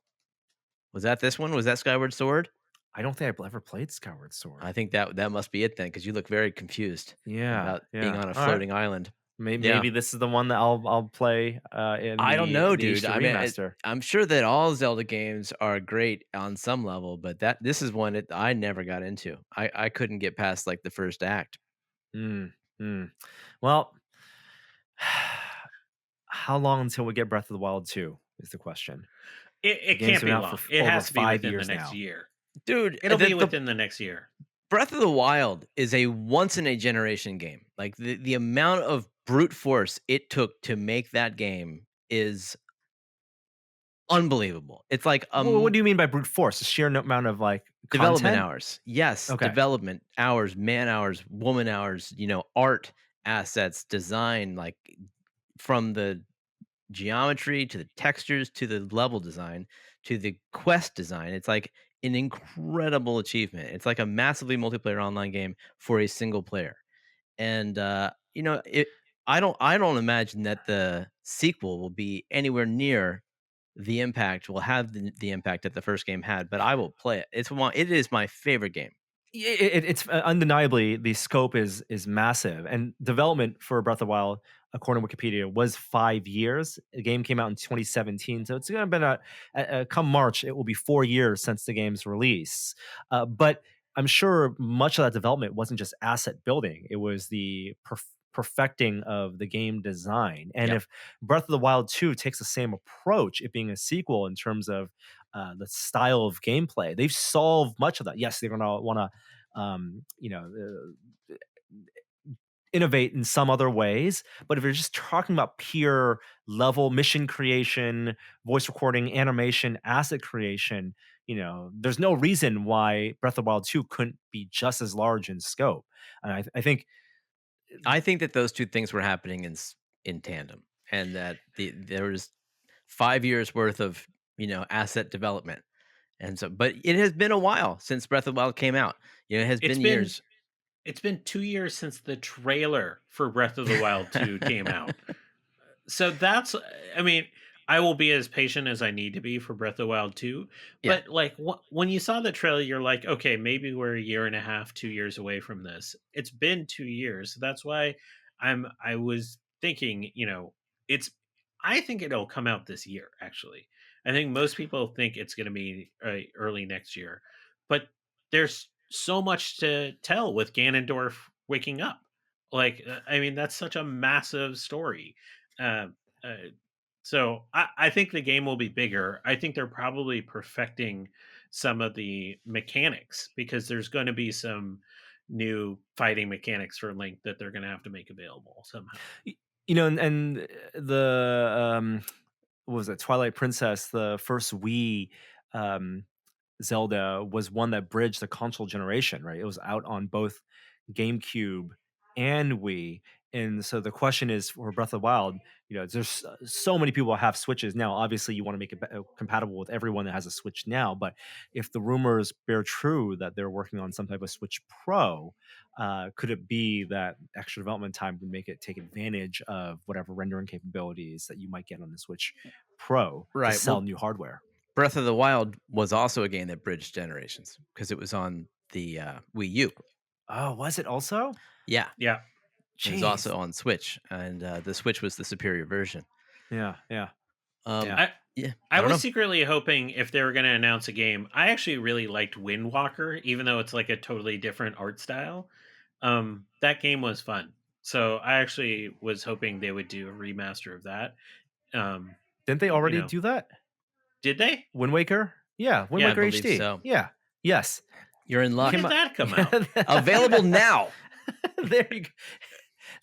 [SPEAKER 2] Was that this one? Was that Skyward Sword?
[SPEAKER 1] I don't think I've ever played Skyward Sword.
[SPEAKER 2] I think that must be it then, because you look very confused about being on a
[SPEAKER 1] All right.
[SPEAKER 2] floating island.
[SPEAKER 1] Maybe this is the one that I'll play.
[SPEAKER 2] I don't know, dude.
[SPEAKER 1] HD
[SPEAKER 2] I mean,
[SPEAKER 1] remaster.
[SPEAKER 2] I'm sure that all Zelda games are great on some level, but this is one that I never got into. I couldn't get past like the first act.
[SPEAKER 1] Well, how long until we get Breath of the Wild 2 is the question.
[SPEAKER 3] It
[SPEAKER 1] game's
[SPEAKER 3] can't be
[SPEAKER 1] been out
[SPEAKER 3] long.
[SPEAKER 1] for
[SPEAKER 3] It
[SPEAKER 1] over
[SPEAKER 3] has to be
[SPEAKER 1] 5
[SPEAKER 3] within the
[SPEAKER 1] years
[SPEAKER 3] next
[SPEAKER 1] now.
[SPEAKER 3] year.
[SPEAKER 2] Dude,
[SPEAKER 3] It'll be within the next year.
[SPEAKER 2] Breath of the Wild is a once in a generation game. Like the amount of brute force it took to make that game is unbelievable. It's like
[SPEAKER 1] What do you mean by brute force? The sheer amount of like
[SPEAKER 2] development
[SPEAKER 1] content?
[SPEAKER 2] hours. Yes,
[SPEAKER 1] Okay.
[SPEAKER 2] development hours, man hours, woman hours, art assets, design, like from the geometry to the textures to the level design to the quest design. It's like an incredible achievement. It's like a massively multiplayer online game for a single player. And I don't imagine that the sequel will be anywhere near the impact will have the impact that the first game had, but I will play it. It is my favorite game.
[SPEAKER 1] It's undeniably the scope is massive, and development for Breath of the Wild, according to Wikipedia, was 5 years. The game came out in 2017, so it's going to be come March. It will be 4 years since the game's release. But I'm sure much of that development wasn't just asset building; it was the perfecting of the game design. And
[SPEAKER 2] Yep.
[SPEAKER 1] if Breath of the Wild 2 takes the same approach, it being a sequel in terms of the style of gameplay, they've solved much of that. Yes, they're going to want to innovate in some other ways, but if you're just talking about pure level mission creation, voice recording, animation, asset creation, there's no reason why Breath of the Wild 2 couldn't be just as large in scope. And I think
[SPEAKER 2] that those two things were happening in tandem, and that there was 5 years worth of asset development. And so, but it has been a while since Breath of the Wild came out. It has been years.
[SPEAKER 3] It's been 2 years since the trailer for Breath of the Wild 2 came out. So I will be as patient as I need to be for Breath of the Wild 2.
[SPEAKER 2] Yeah.
[SPEAKER 3] But like when you saw the trailer, you're like, okay, maybe we're a year and a half, 2 years away from this. It's been 2 years. So that's why I was thinking, I think it'll come out this year, actually. I think most people think it's going to be early next year. But there's so much to tell with Ganondorf waking up. Like, that's such a massive story. So I think the game will be bigger. I think they're probably perfecting some of the mechanics, because there's going to be some new fighting mechanics for Link that they're going to have to make available somehow.
[SPEAKER 1] and the what was it? Twilight Princess, the first Wii um, Zelda was one that bridged the console generation, right? It was out on both GameCube and Wii. And so the question is for Breath of the Wild, there's so many people have Switches now. Obviously, you want to make it compatible with everyone that has a Switch now. But if the rumors bear true that they're working on some type of Switch Pro, could it be that extra development time would make it take advantage of whatever rendering capabilities that you might get on the Switch Pro to
[SPEAKER 2] Right.
[SPEAKER 1] sell
[SPEAKER 2] Well,
[SPEAKER 1] new hardware?
[SPEAKER 2] Breath of the Wild was also a game that bridged generations because it was on the Wii U.
[SPEAKER 1] Oh, was it also?
[SPEAKER 2] Yeah,
[SPEAKER 3] Yeah.
[SPEAKER 2] it was
[SPEAKER 1] Jeez.
[SPEAKER 2] also on Switch, and the Switch was the superior version.
[SPEAKER 1] Yeah.
[SPEAKER 2] Yeah.
[SPEAKER 3] I was
[SPEAKER 2] know.
[SPEAKER 3] secretly hoping if they were going to announce a game. I actually really liked Windwalker, even though it's like a totally different art style. That game was fun. So I actually was hoping they would do a remaster of that.
[SPEAKER 1] Didn't they already do that?
[SPEAKER 3] Did they?
[SPEAKER 1] Wind Waker? Yeah, Wind
[SPEAKER 2] Yeah, I
[SPEAKER 1] Waker
[SPEAKER 2] believe
[SPEAKER 1] HD.
[SPEAKER 2] so.
[SPEAKER 1] Yeah. Yes.
[SPEAKER 2] You're in luck.
[SPEAKER 3] When did that come out?
[SPEAKER 2] Available now.
[SPEAKER 1] There you go.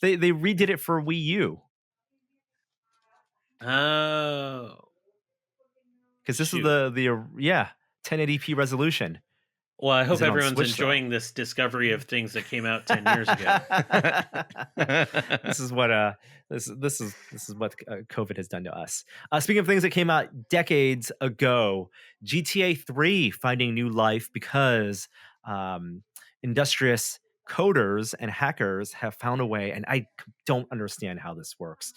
[SPEAKER 1] They redid it for Wii U.
[SPEAKER 3] Oh.
[SPEAKER 1] Because this is the 1080p resolution.
[SPEAKER 3] Well, I hope
[SPEAKER 1] Is it on
[SPEAKER 3] everyone's
[SPEAKER 1] Switch,
[SPEAKER 3] enjoying this discovery of things that came out 10 years ago.
[SPEAKER 1] This is what COVID has done to us. Speaking of things that came out decades ago, GTA 3 finding new life because industrious coders and hackers have found a way, and I don't understand how this works,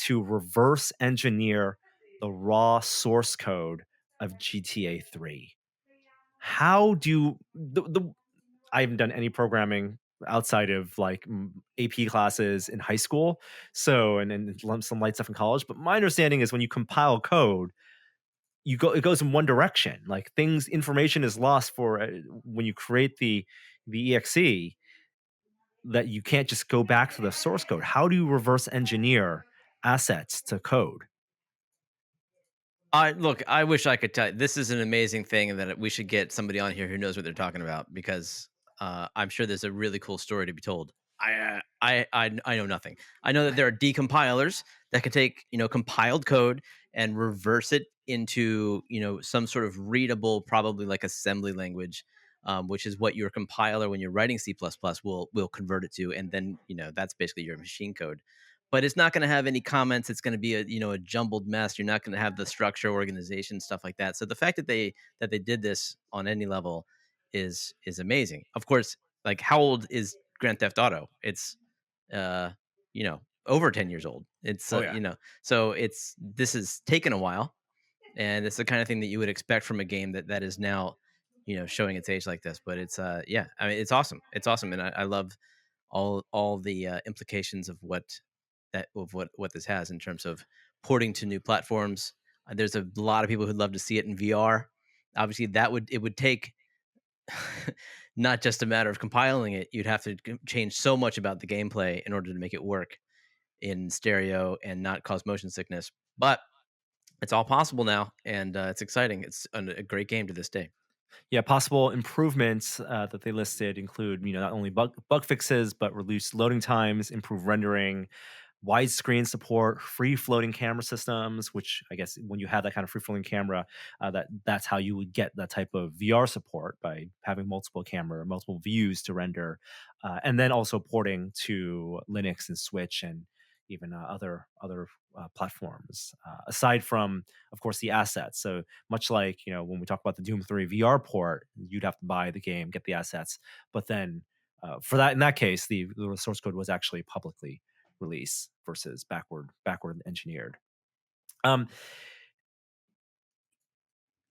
[SPEAKER 1] to reverse engineer the raw source code of GTA 3. How do I haven't done any programming outside of like AP classes in high school, so and some light stuff in college. But my understanding is when you compile code, it goes in one direction. Like information is lost for when you create the exe, that you can't just go back to the source code. How do you reverse engineer assets to code?
[SPEAKER 2] Look, I wish I could tell you. This is an amazing thing, and that we should get somebody on here who knows what they're talking about, because I'm sure there's a really cool story to be told. I know nothing. I know that there are decompilers that can take compiled code and reverse it into some sort of readable, probably like assembly language, which is what your compiler, when you're writing C++, will convert it to, and then that's basically your machine code. But it's not going to have any comments. It's going to be a jumbled mess. You're not going to have the structure, organization, stuff like that. So the fact that they did this on any level is amazing. Of course, like, how old is Grand Theft Auto? It's over 10 years old. It's so this has taken a while, and it's the kind of thing that you would expect from a game that is now showing its age like this. But it's I mean, it's awesome. It's awesome, and I love all the implications of what this has in terms of porting to new platforms. There's a lot of people who'd love to see it in VR. Obviously, it would take not just a matter of compiling it. You'd have to change so much about the gameplay in order to make it work in stereo and not cause motion sickness. But it's all possible now, and it's exciting. It's a great game to this day.
[SPEAKER 1] Yeah, possible improvements that they listed include, not only bug fixes, but reduced loading times, improved rendering, widescreen support, free floating camera systems, which I guess when you have that kind of free floating camera, that's how you would get that type of VR support, by having multiple views to render, and then also porting to Linux and Switch and even other platforms, aside from, of course, the assets. So much like when we talk about the Doom 3 VR port, you'd have to buy the game, get the assets, but then in that case, the source code was actually publicly release versus backward engineered.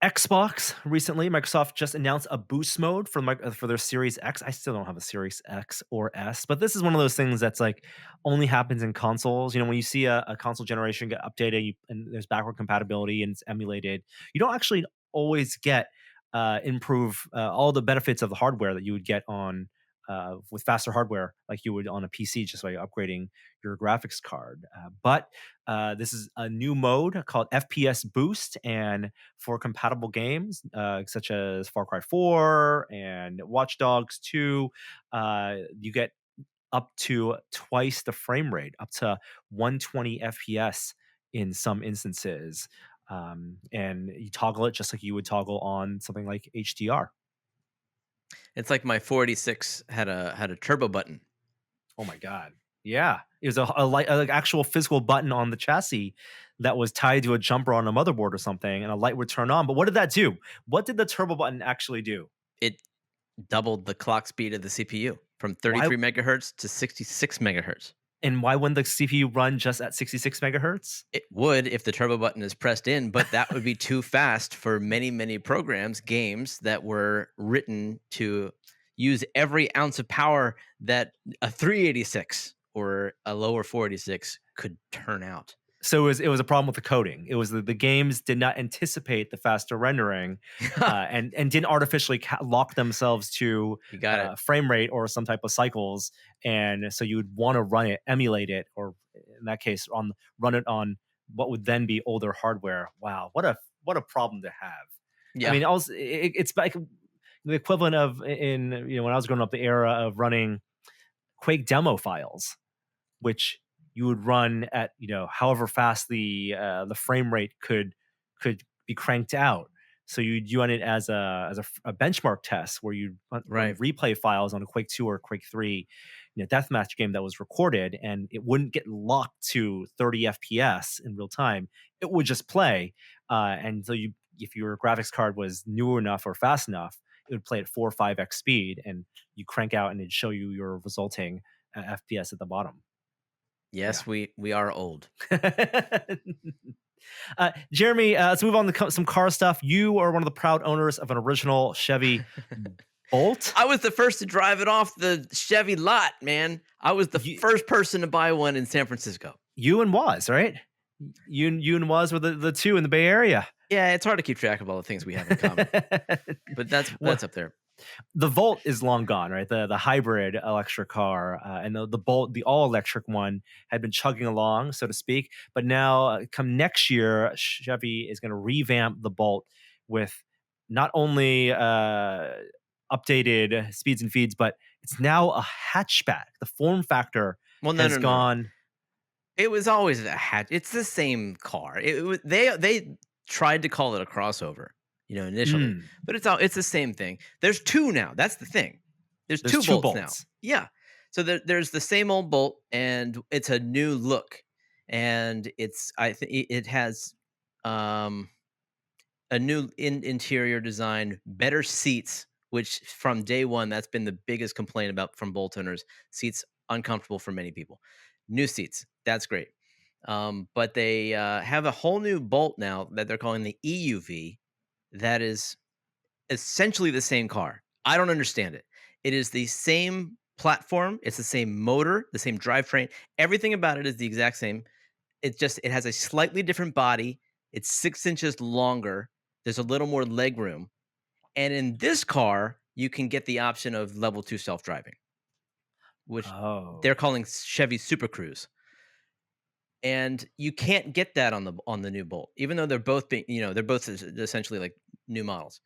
[SPEAKER 1] Xbox recently, Microsoft just announced a boost mode for their Series X. I still don't have a Series X or S, but this is one of those things that's like only happens in consoles. When you see a console generation get updated and there's backward compatibility and it's emulated, you don't actually always get improve all the benefits of the hardware that you would get on with faster hardware like you would on a PC just by upgrading your graphics card. But this is a new mode called FPS Boost, and for compatible games such as Far Cry 4 and Watch Dogs 2, you get up to twice the frame rate, up to 120 FPS in some instances. And you toggle it just like you would toggle on something like HDR.
[SPEAKER 2] It's like my 486 had a turbo button.
[SPEAKER 1] Oh my god! Yeah, it was like actual physical button on the chassis that was tied to a jumper on a motherboard or something, and a light would turn on. But what did that do? What did the turbo button actually do?
[SPEAKER 2] It doubled the clock speed of the CPU from
[SPEAKER 1] Why?
[SPEAKER 2] 33 megahertz to 66 megahertz.
[SPEAKER 1] And why wouldn't the CPU run just at 66 megahertz?
[SPEAKER 2] It would if the turbo button is pressed in, but that would be too fast for many, many programs, games that were written to use every ounce of power that a 386 or a lower 486 could turn out.
[SPEAKER 1] So it was a problem with the coding. It was the games did not anticipate the faster rendering, and didn't artificially lock themselves to
[SPEAKER 2] You got it.
[SPEAKER 1] frame rate or some type of cycles, and so you would want to run it, emulate it, or in that case, run it on what would then be older hardware. Wow, what a problem to have.
[SPEAKER 2] Yeah.
[SPEAKER 1] I mean, also it's like the equivalent of in when I was growing up, the era of running Quake demo files, which you would run at however fast the frame rate could be cranked out. So you run it as a benchmark test where you run replay files on a Quake 2 or Quake 3 deathmatch game that was recorded, and it wouldn't get locked to 30 FPS in real time. It would just play, and so if your graphics card was new enough or fast enough, it would play at 4 or 5x speed, and you crank out and it'd show you your resulting FPS at the bottom.
[SPEAKER 2] Yes, we are old.
[SPEAKER 1] Jeremy, let's move on to some car stuff. You are one of the proud owners of an original Chevy Bolt.
[SPEAKER 2] I was the first to drive it off the Chevy lot, man. I was the first person to buy one in San Francisco.
[SPEAKER 1] You and Waz, right? You and Waz were the two in the Bay Area.
[SPEAKER 2] Yeah, it's hard to keep track of all the things we have in common. But that's up there.
[SPEAKER 1] The Volt is long gone, right? The hybrid electric car, and the Bolt, the all electric one, had been chugging along, so to speak. But now, come next year, Chevy is going to revamp the Bolt with not only updated speeds and feeds, but it's now a hatchback. The form factor has gone.
[SPEAKER 2] No. It was always a hatch. It's the same car. They tried to call it a crossover, initially, but it's the same thing. There's two now. That's the thing. There's two bolts now. Yeah. So there's the same old Bolt, and it's a new look, and it has a new interior design, better seats, which from day one that's been the biggest complaint about from Bolt owners. Seats uncomfortable for many people. New seats, that's great. But they have a whole new Bolt now that they're calling the EUV. That is essentially the same car. I don't understand it. It is the same platform. It's the same motor, the same drivetrain. Everything about it is the exact same. It has a slightly different body. It's 6 inches longer. There's a little more leg room. And in this car, you can get the option of level 2 self-driving, which they're calling Chevy Super Cruise. And you can't get that on the new Bolt, even though they're both they're both essentially like new models.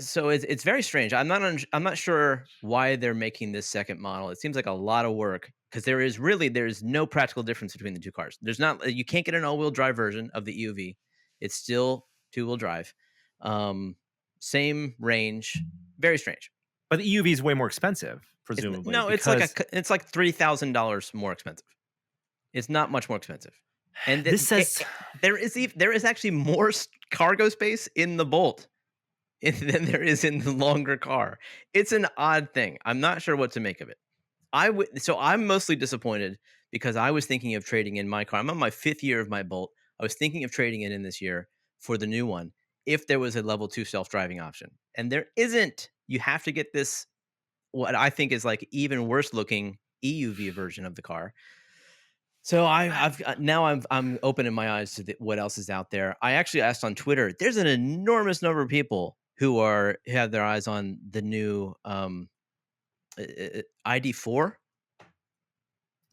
[SPEAKER 2] So it's very strange. I'm not sure why they're making this second model. It seems like a lot of work because there's no practical difference between the two cars. You can't get an all-wheel drive version of the EUV. It's still 2-wheel drive. Same range. Very strange.
[SPEAKER 1] But the EUV is way more expensive, presumably.
[SPEAKER 2] It's like $3,000 more expensive. It's not much more expensive, and there is actually more cargo space in the Bolt than there is in the longer car. It's an odd thing. I'm not sure what to make of it. So I'm mostly disappointed because I was thinking of trading in my car. I'm on my 5th year of my Bolt. I was thinking of trading it in this year for the new one if there was a level 2 self-driving option, and there isn't. You have to get this, what I think is like even worse looking EUV version of the car. So I'm opening my eyes to what else is out there. I actually asked on Twitter. There's an enormous number of people who have their eyes on the new ID4.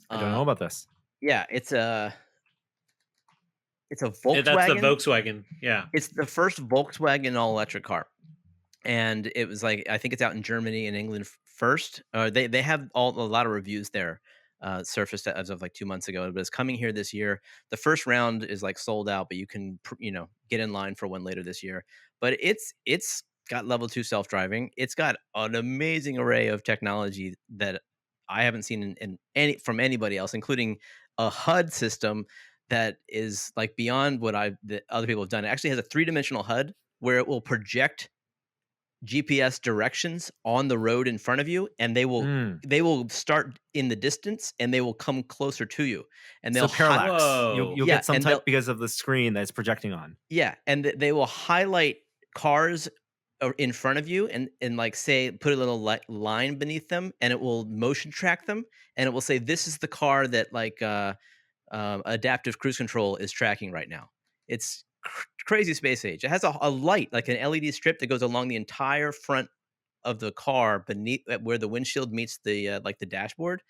[SPEAKER 1] I don't know about this.
[SPEAKER 2] Yeah, it's a Volkswagen.
[SPEAKER 3] Yeah, that's the Volkswagen. Yeah,
[SPEAKER 2] it's the first Volkswagen all-electric car, and it was like I think it's out in Germany and England first. They have a lot of reviews there. Surfaced as of like 2 months ago, but it's coming here this year. The first round is like sold out, but you can get in line for one later this year. But it's got level 2 self driving. It's got an amazing array of technology that I haven't seen in any from anybody else, including a HUD system that is like beyond what the other people have done. It actually has a 3-dimensional HUD where it will project GPS directions on the road in front of you, and
[SPEAKER 1] Mm.
[SPEAKER 2] they will start in the distance and they will come closer to you, and
[SPEAKER 1] So parallax. You'll
[SPEAKER 3] Whoa.
[SPEAKER 1] get some
[SPEAKER 2] and
[SPEAKER 1] type
[SPEAKER 2] they'll
[SPEAKER 1] because of the screen that it's projecting on.
[SPEAKER 2] they will highlight cars in front of you and like say put a little line beneath them, and it will motion track them, and it will say this is the car that like adaptive cruise control is tracking right now. It's crazy space age. It has a light, like an LED strip that goes along the entire front of the car beneath where the windshield meets the like the dashboard,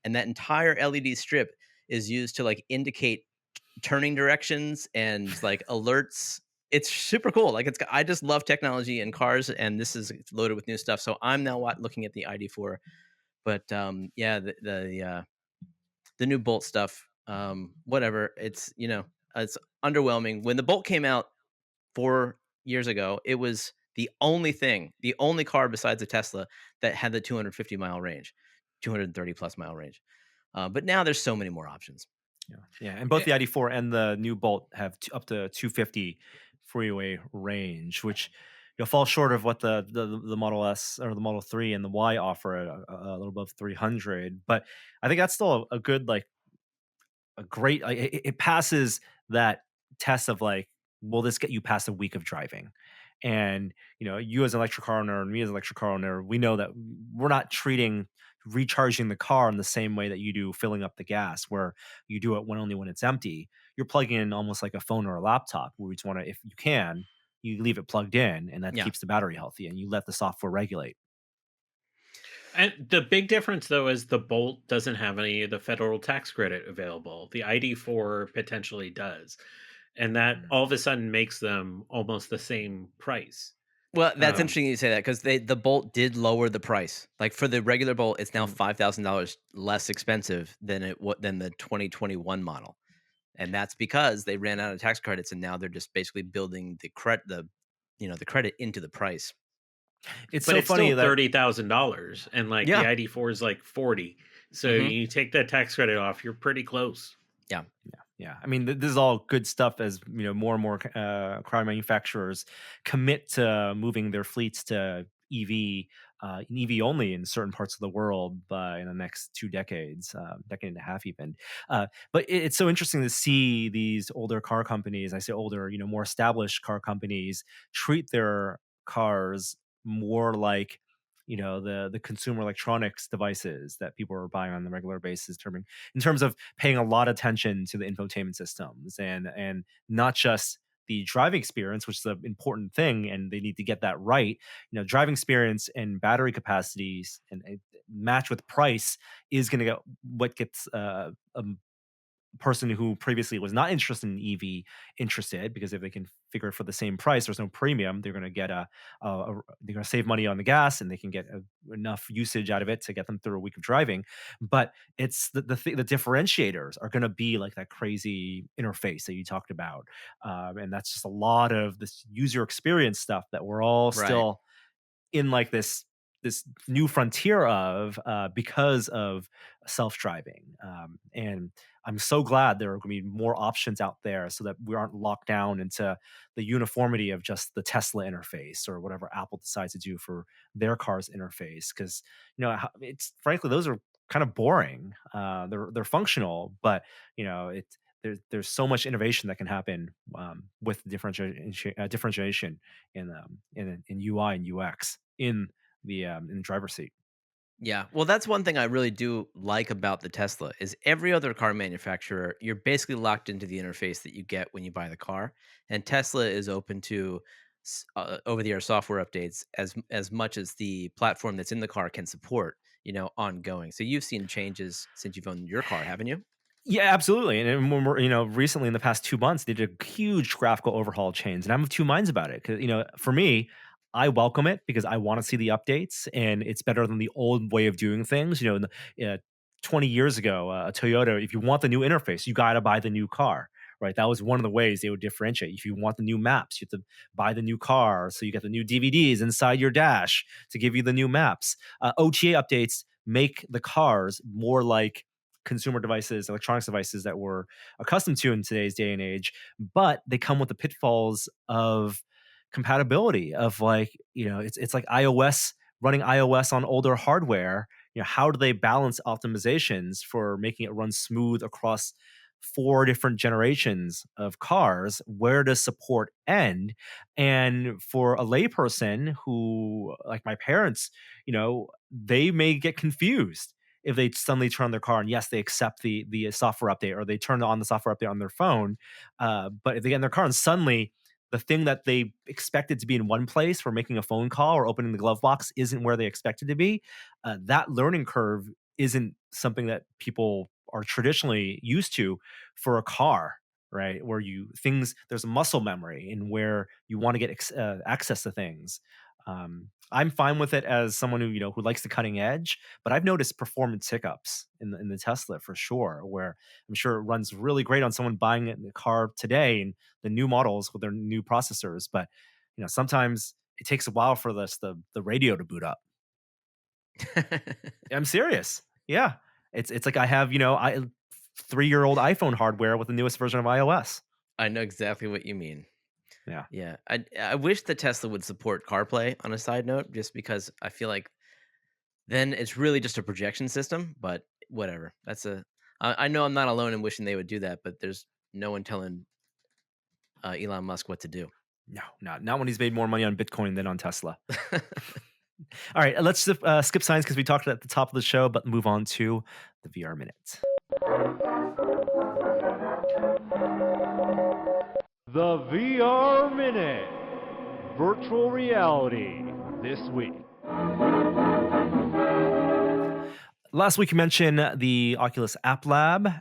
[SPEAKER 2] and that entire LED strip is used to like indicate turning directions and like alerts. It's super cool. Like I just love technology and cars, and this is loaded with new stuff. So I'm now looking at the ID4, but yeah, the new Bolt stuff, whatever. It's underwhelming. When the Bolt came out 4 years ago, it was the only car besides a Tesla that had the 250-mile range, 230 plus mile range. But now there's so many more options.
[SPEAKER 1] Yeah, and both the ID4 and the new Bolt have up to 250 freeway range, which falls short of what the Model S or the Model 3 and the Y offer at a little above 300. But I think that's still a good like a great like, it passes that test of like, will this get you past a week of driving? And you as an electric car owner and me as an electric car owner, we know that we're not treating recharging the car in the same way that you do filling up the gas, where you do it only when it's empty. You're plugging in almost like a phone or a laptop, where you just want to, if you can, you leave it plugged in, and that
[SPEAKER 2] Yeah.
[SPEAKER 1] keeps the battery healthy, and you let the software regulate.
[SPEAKER 3] And the big difference, though, is the Bolt doesn't have any of the federal tax credit available. The ID4 potentially does. And that all of a sudden makes them almost the same price.
[SPEAKER 2] Well, that's
[SPEAKER 3] Um,
[SPEAKER 2] interesting you say that, because the Bolt did lower the price. Like for the regular Bolt, it's now $5,000 less expensive than the 2021 model, and that's because they ran out of tax credits, and now they're just basically building the credit into the price.
[SPEAKER 1] It's
[SPEAKER 3] but
[SPEAKER 1] so
[SPEAKER 3] it's
[SPEAKER 1] funny
[SPEAKER 3] still
[SPEAKER 1] that
[SPEAKER 3] $30,000, and like the
[SPEAKER 2] Yeah.
[SPEAKER 3] ID4 is like 40. So
[SPEAKER 2] Mhm.
[SPEAKER 3] you take that tax credit off, you're pretty close.
[SPEAKER 2] Yeah.
[SPEAKER 1] Yeah, I mean, this is all good stuff as more and more car manufacturers commit to moving their fleets to EV only in certain parts of the world by in the next 2 decades, decade and a half even. But it's so interesting to see these older car companies. I say older, more established car companies treat their cars more like the consumer electronics devices that people are buying on a regular basis, in terms of paying a lot of attention to the infotainment systems and not just the driving experience, which is an important thing, and they need to get that right. Driving experience and battery capacities and match with price is going to get what gets a person who previously was not interested in EV interested, because if they can figure it for the same price, there's no premium. They're going to get they're going to save money on the gas, and they can get enough usage out of it to get them through a week of driving. But it's the differentiators are going to be like that crazy interface that you talked about, and that's just a lot of this user experience stuff that we're all
[SPEAKER 2] Right.
[SPEAKER 1] still in like this new frontier of because of self-driving, and I'm so glad there are going to be more options out there so that we aren't locked down into the uniformity of just the Tesla interface or whatever Apple decides to do for their car's interface, because it's frankly those are kind of boring. They're functional, but there's so much innovation that can happen with differentiation in UI and UX in the driver's seat.
[SPEAKER 2] Yeah. Well, that's one thing I really do like about the Tesla is every other car manufacturer, you're basically locked into the interface that you get when you buy the car, and Tesla is open to over-the-air software updates as much as the platform that's in the car can support, ongoing. So you've seen changes since you've owned your car, haven't you?
[SPEAKER 1] Yeah, absolutely. And when we're, recently in the past 2 months, they did a huge graphical overhaul change, and I'm of two minds about it. Because, for me, I welcome it because I want to see the updates, and it's better than the old way of doing things. 20 years ago, a Toyota, if you want the new interface, you got to buy the new car, right? That was one of the ways they would differentiate. If you want the new maps, you have to buy the new car. So you get the new DVDs inside your dash to give you the new maps. OTA updates make the cars more like consumer devices, electronics devices that we're accustomed to in today's day and age, but they come with the pitfalls of compatibility of it's like iOS running iOS on older hardware. How do they balance optimizations for making it run smooth across four different generations of cars? Where does support end? And for a layperson who, like my parents, they may get confused if they suddenly turn on their car and yes, they accept the software update, or they turn on the software update on their phone. But if they get in their car and suddenly the thing that they expected to be in one place for making a phone call or opening the glove box isn't where they expected to be, that learning curve isn't something that people are traditionally used to for a car, right? Where there's a muscle memory in where you want to get access to things. I'm fine with it as someone who likes the cutting edge, but I've noticed performance hiccups in the Tesla for sure, where I'm sure it runs really great on someone buying it in the car today and the new models with their new processors. But sometimes it takes a while for the radio to boot up. I'm serious. Yeah, it's like I have 3-year-old iPhone hardware with the newest version of iOS.
[SPEAKER 2] I know exactly what you mean.
[SPEAKER 1] Yeah.
[SPEAKER 2] Yeah, I wish the Tesla would support CarPlay on a side note, just because I feel like then it's really just a projection system. But whatever. I know I'm not alone in wishing they would do that, but there's no one telling Elon Musk what to do.
[SPEAKER 1] No, not when he's made more money on Bitcoin than on Tesla. All right, let's skip science because we talked at the top of the show, but move on to the VR Minute.
[SPEAKER 4] The VR Minute. Virtual reality this week.
[SPEAKER 1] Last week, you mentioned the Oculus App Lab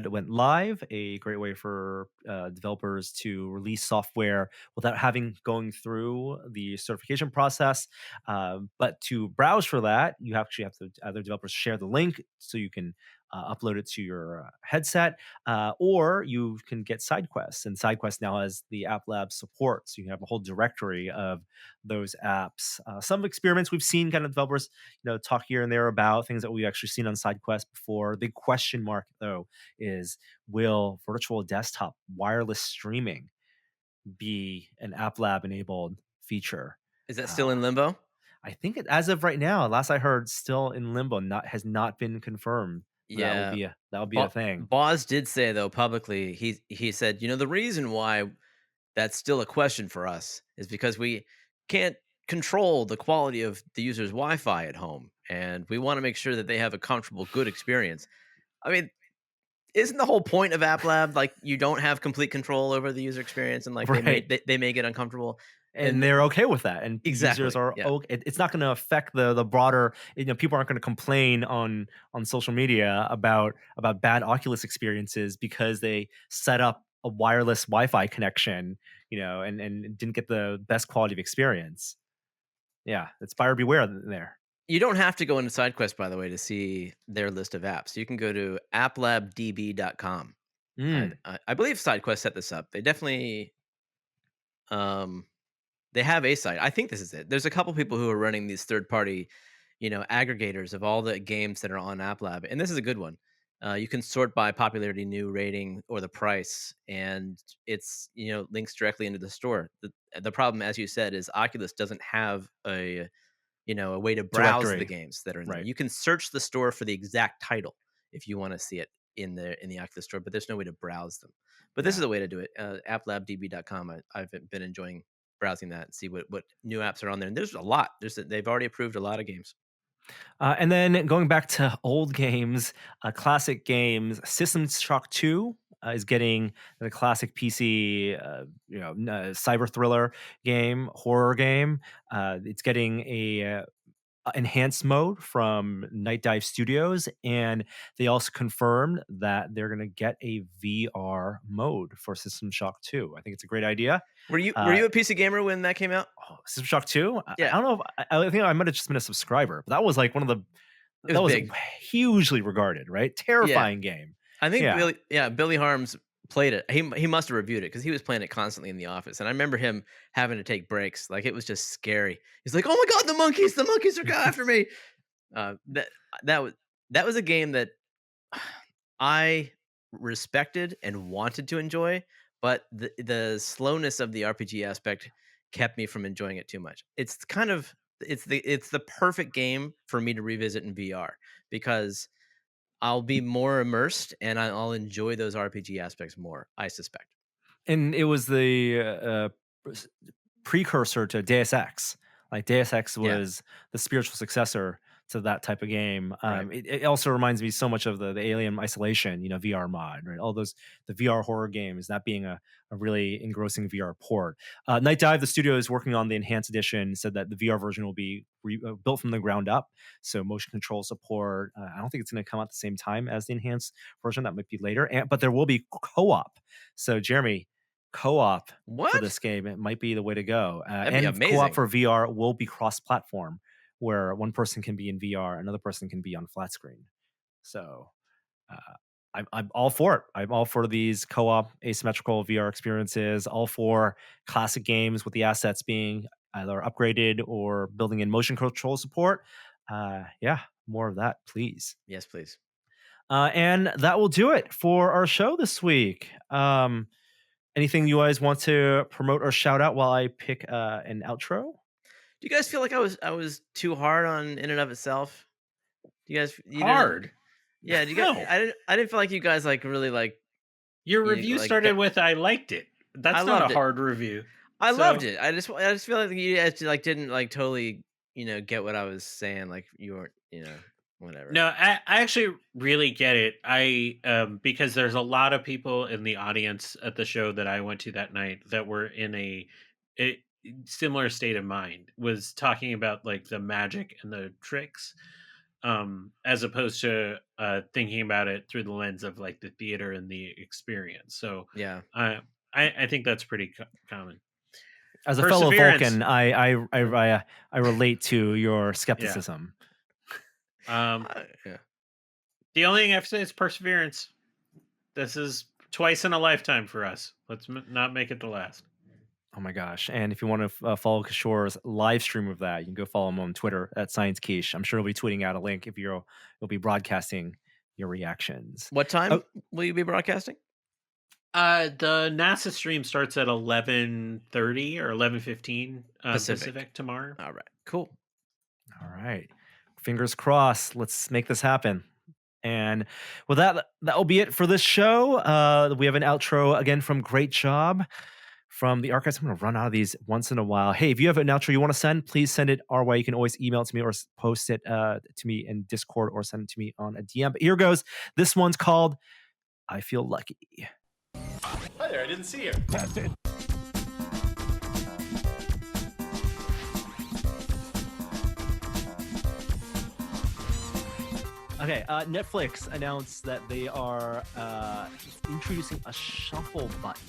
[SPEAKER 1] went live, a great way for developers to release software without going through the certification process. But to browse for that, you actually have to other developers share the link so you can upload it to your headset, or you can get SideQuest. And SideQuest now has the App Lab support, so you can have a whole directory of those apps. Some experiments we've seen kind of developers talk here and there about things that we've actually seen on SideQuest before. The question mark, though, is will virtual desktop wireless streaming be an App Lab enabled feature?
[SPEAKER 2] Is that still in limbo?
[SPEAKER 1] I think as of right now, last I heard, still in limbo. Has not been confirmed.
[SPEAKER 2] Yeah,
[SPEAKER 1] That would be a thing.
[SPEAKER 2] Boz did say though publicly, he said, the reason why that's still a question for us is because we can't control the quality of the user's Wi-Fi at home, and we want to make sure that they have a comfortable, good experience. I mean, isn't the whole point of App Lab like you don't have complete control over the user experience, and like
[SPEAKER 1] Right.
[SPEAKER 2] they may get uncomfortable,
[SPEAKER 1] and they're okay with that, and
[SPEAKER 2] Exactly,
[SPEAKER 1] users are
[SPEAKER 2] yeah.
[SPEAKER 1] okay. It's not going to affect the broader. People aren't going to complain on social media about bad Oculus experiences because they set up a wireless Wi-Fi connection, and didn't get the best quality of experience. Yeah, it's buyer beware there.
[SPEAKER 2] You don't have to go into SideQuest, by the way, to see their list of apps. You can go to applabdb.com. I believe SideQuest set this up. They definitely they have a site. I think this is it. There's a couple people who are running these third-party, aggregators of all the games that are on App Lab, and this is a good one. You can sort by popularity, new rating, or the price, and it's links directly into the store. The problem, as you said, is Oculus doesn't have a way to browse
[SPEAKER 1] Directory.
[SPEAKER 2] the games that are in there.
[SPEAKER 1] Right.
[SPEAKER 2] You can search the store for the exact title if you want to see it in the Oculus store, but there's no way to browse them. But this is a way to do it. Applabdb.com. I've been enjoying browsing that and see what new apps are on there. And there's a lot. They've already approved a lot of games.
[SPEAKER 1] And then going back to old games, classic games, System Shock 2 is getting the classic PC, cyber thriller game, horror game. It's getting a enhanced mode from Night Dive Studios, and they also confirmed that they're going to get a VR mode for System Shock 2. I think it's a great idea.
[SPEAKER 2] Were you
[SPEAKER 1] Uh,
[SPEAKER 2] a PC gamer when that came out?
[SPEAKER 1] System Shock 2?
[SPEAKER 2] Yeah.
[SPEAKER 1] I don't know. I think I might have just been a subscriber, but that was like one of the
[SPEAKER 2] It
[SPEAKER 1] that
[SPEAKER 2] was
[SPEAKER 1] was
[SPEAKER 2] big.
[SPEAKER 1] hugely regarded, right? Terrifying game.
[SPEAKER 2] I think
[SPEAKER 1] Yeah.
[SPEAKER 2] Billy Harms played it. He must have reviewed it because he was playing it constantly in the office, and I remember him having to take breaks. Like it was just scary. He's like, "Oh my god, the monkeys are coming after me." That was a game that I respected and wanted to enjoy, but the slowness of the RPG aspect kept me from enjoying it too much. It's the perfect game for me to revisit in VR because I'll be more immersed and I'll enjoy those RPG aspects more, I suspect.
[SPEAKER 1] And it was the precursor to Deus Ex. Like Deus Ex was the spiritual successor to that type of game.
[SPEAKER 2] Right.
[SPEAKER 1] It also reminds me so much of the Alien Isolation, VR mod, right? All those, the VR horror games, that being a really engrossing VR port. Night Dive, the studio is working on the enhanced edition, said that the VR version will be built from the ground up. So motion control support. I don't think it's going to come out at the same time as the enhanced version. That might be later. But there will be co-op. So Jeremy, co-op for this game, it might be the way to go.
[SPEAKER 2] That'd be
[SPEAKER 1] and
[SPEAKER 2] amazing.
[SPEAKER 1] co-op for VR will be cross-platform, where one person can be in VR, another person can be on flat screen. So I'm all for it. I'm all for these co-op asymmetrical VR experiences, all for classic games with the assets being either upgraded or building in motion control support. More of that, please.
[SPEAKER 2] Yes, please.
[SPEAKER 1] And that will do it for our show this week. Anything you guys want to promote or shout out while I pick an outro?
[SPEAKER 2] Do you guys feel like I was too hard on in and of itself? Do you guys
[SPEAKER 3] hard?
[SPEAKER 2] Yeah. Do you guys?
[SPEAKER 3] No.
[SPEAKER 2] I didn't feel like you guys like really like.
[SPEAKER 3] Your review started with "I liked it." That's not a hard review.
[SPEAKER 2] I loved it. I just feel like you guys like didn't like totally get what I was saying. Like you weren't whatever.
[SPEAKER 3] No, I actually really get it. Because there's a lot of people in the audience at the show that I went to that night that were in a similar state of mind, was talking about like the magic and the tricks, as opposed to thinking about it through the lens of like the theater and the experience. So
[SPEAKER 2] yeah,
[SPEAKER 3] I think that's pretty common.
[SPEAKER 1] As a fellow Vulcan, I relate to your skepticism.
[SPEAKER 3] The only thing I have to say is perseverance. This is twice in a lifetime for us. Let's not make it the last.
[SPEAKER 1] Oh my gosh. And if you want to follow Kishore's live stream of that, you can go follow him on Twitter at ScienceKish. I'm sure he'll be tweeting out a link if you'll be broadcasting your reactions.
[SPEAKER 2] What time will you be broadcasting?
[SPEAKER 3] The NASA stream starts at 11:30 or 11:15 Pacific tomorrow.
[SPEAKER 2] All right. Cool.
[SPEAKER 1] All right. Fingers crossed. Let's make this happen. And with that will be it for this show. We have an outro again from Great Job from the archives. I'm going to run out of these once in a while. Hey, if you have an outro you want to send, please send it our way. You can always email it to me or post it to me in Discord or send it to me on a DM. But here goes. This one's called I Feel Lucky.
[SPEAKER 5] Hi there, I didn't see you. That's it.
[SPEAKER 1] Okay, Netflix announced that they are introducing a shuffle button.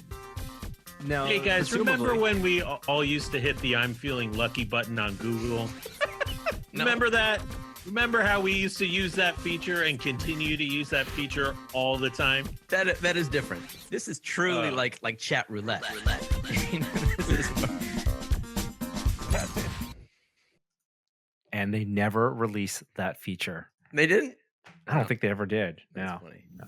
[SPEAKER 1] Now,
[SPEAKER 3] hey guys, remember when we all used to hit the "I'm feeling lucky" button on Google?
[SPEAKER 2] No.
[SPEAKER 3] Remember that? Remember how we used to use that feature and continue to use that feature all the time?
[SPEAKER 2] That is different. This is truly like chat roulette.
[SPEAKER 1] And they never released that feature.
[SPEAKER 2] They didn't?
[SPEAKER 1] I don't think they ever did.
[SPEAKER 2] That's
[SPEAKER 1] No.
[SPEAKER 2] funny.
[SPEAKER 1] No.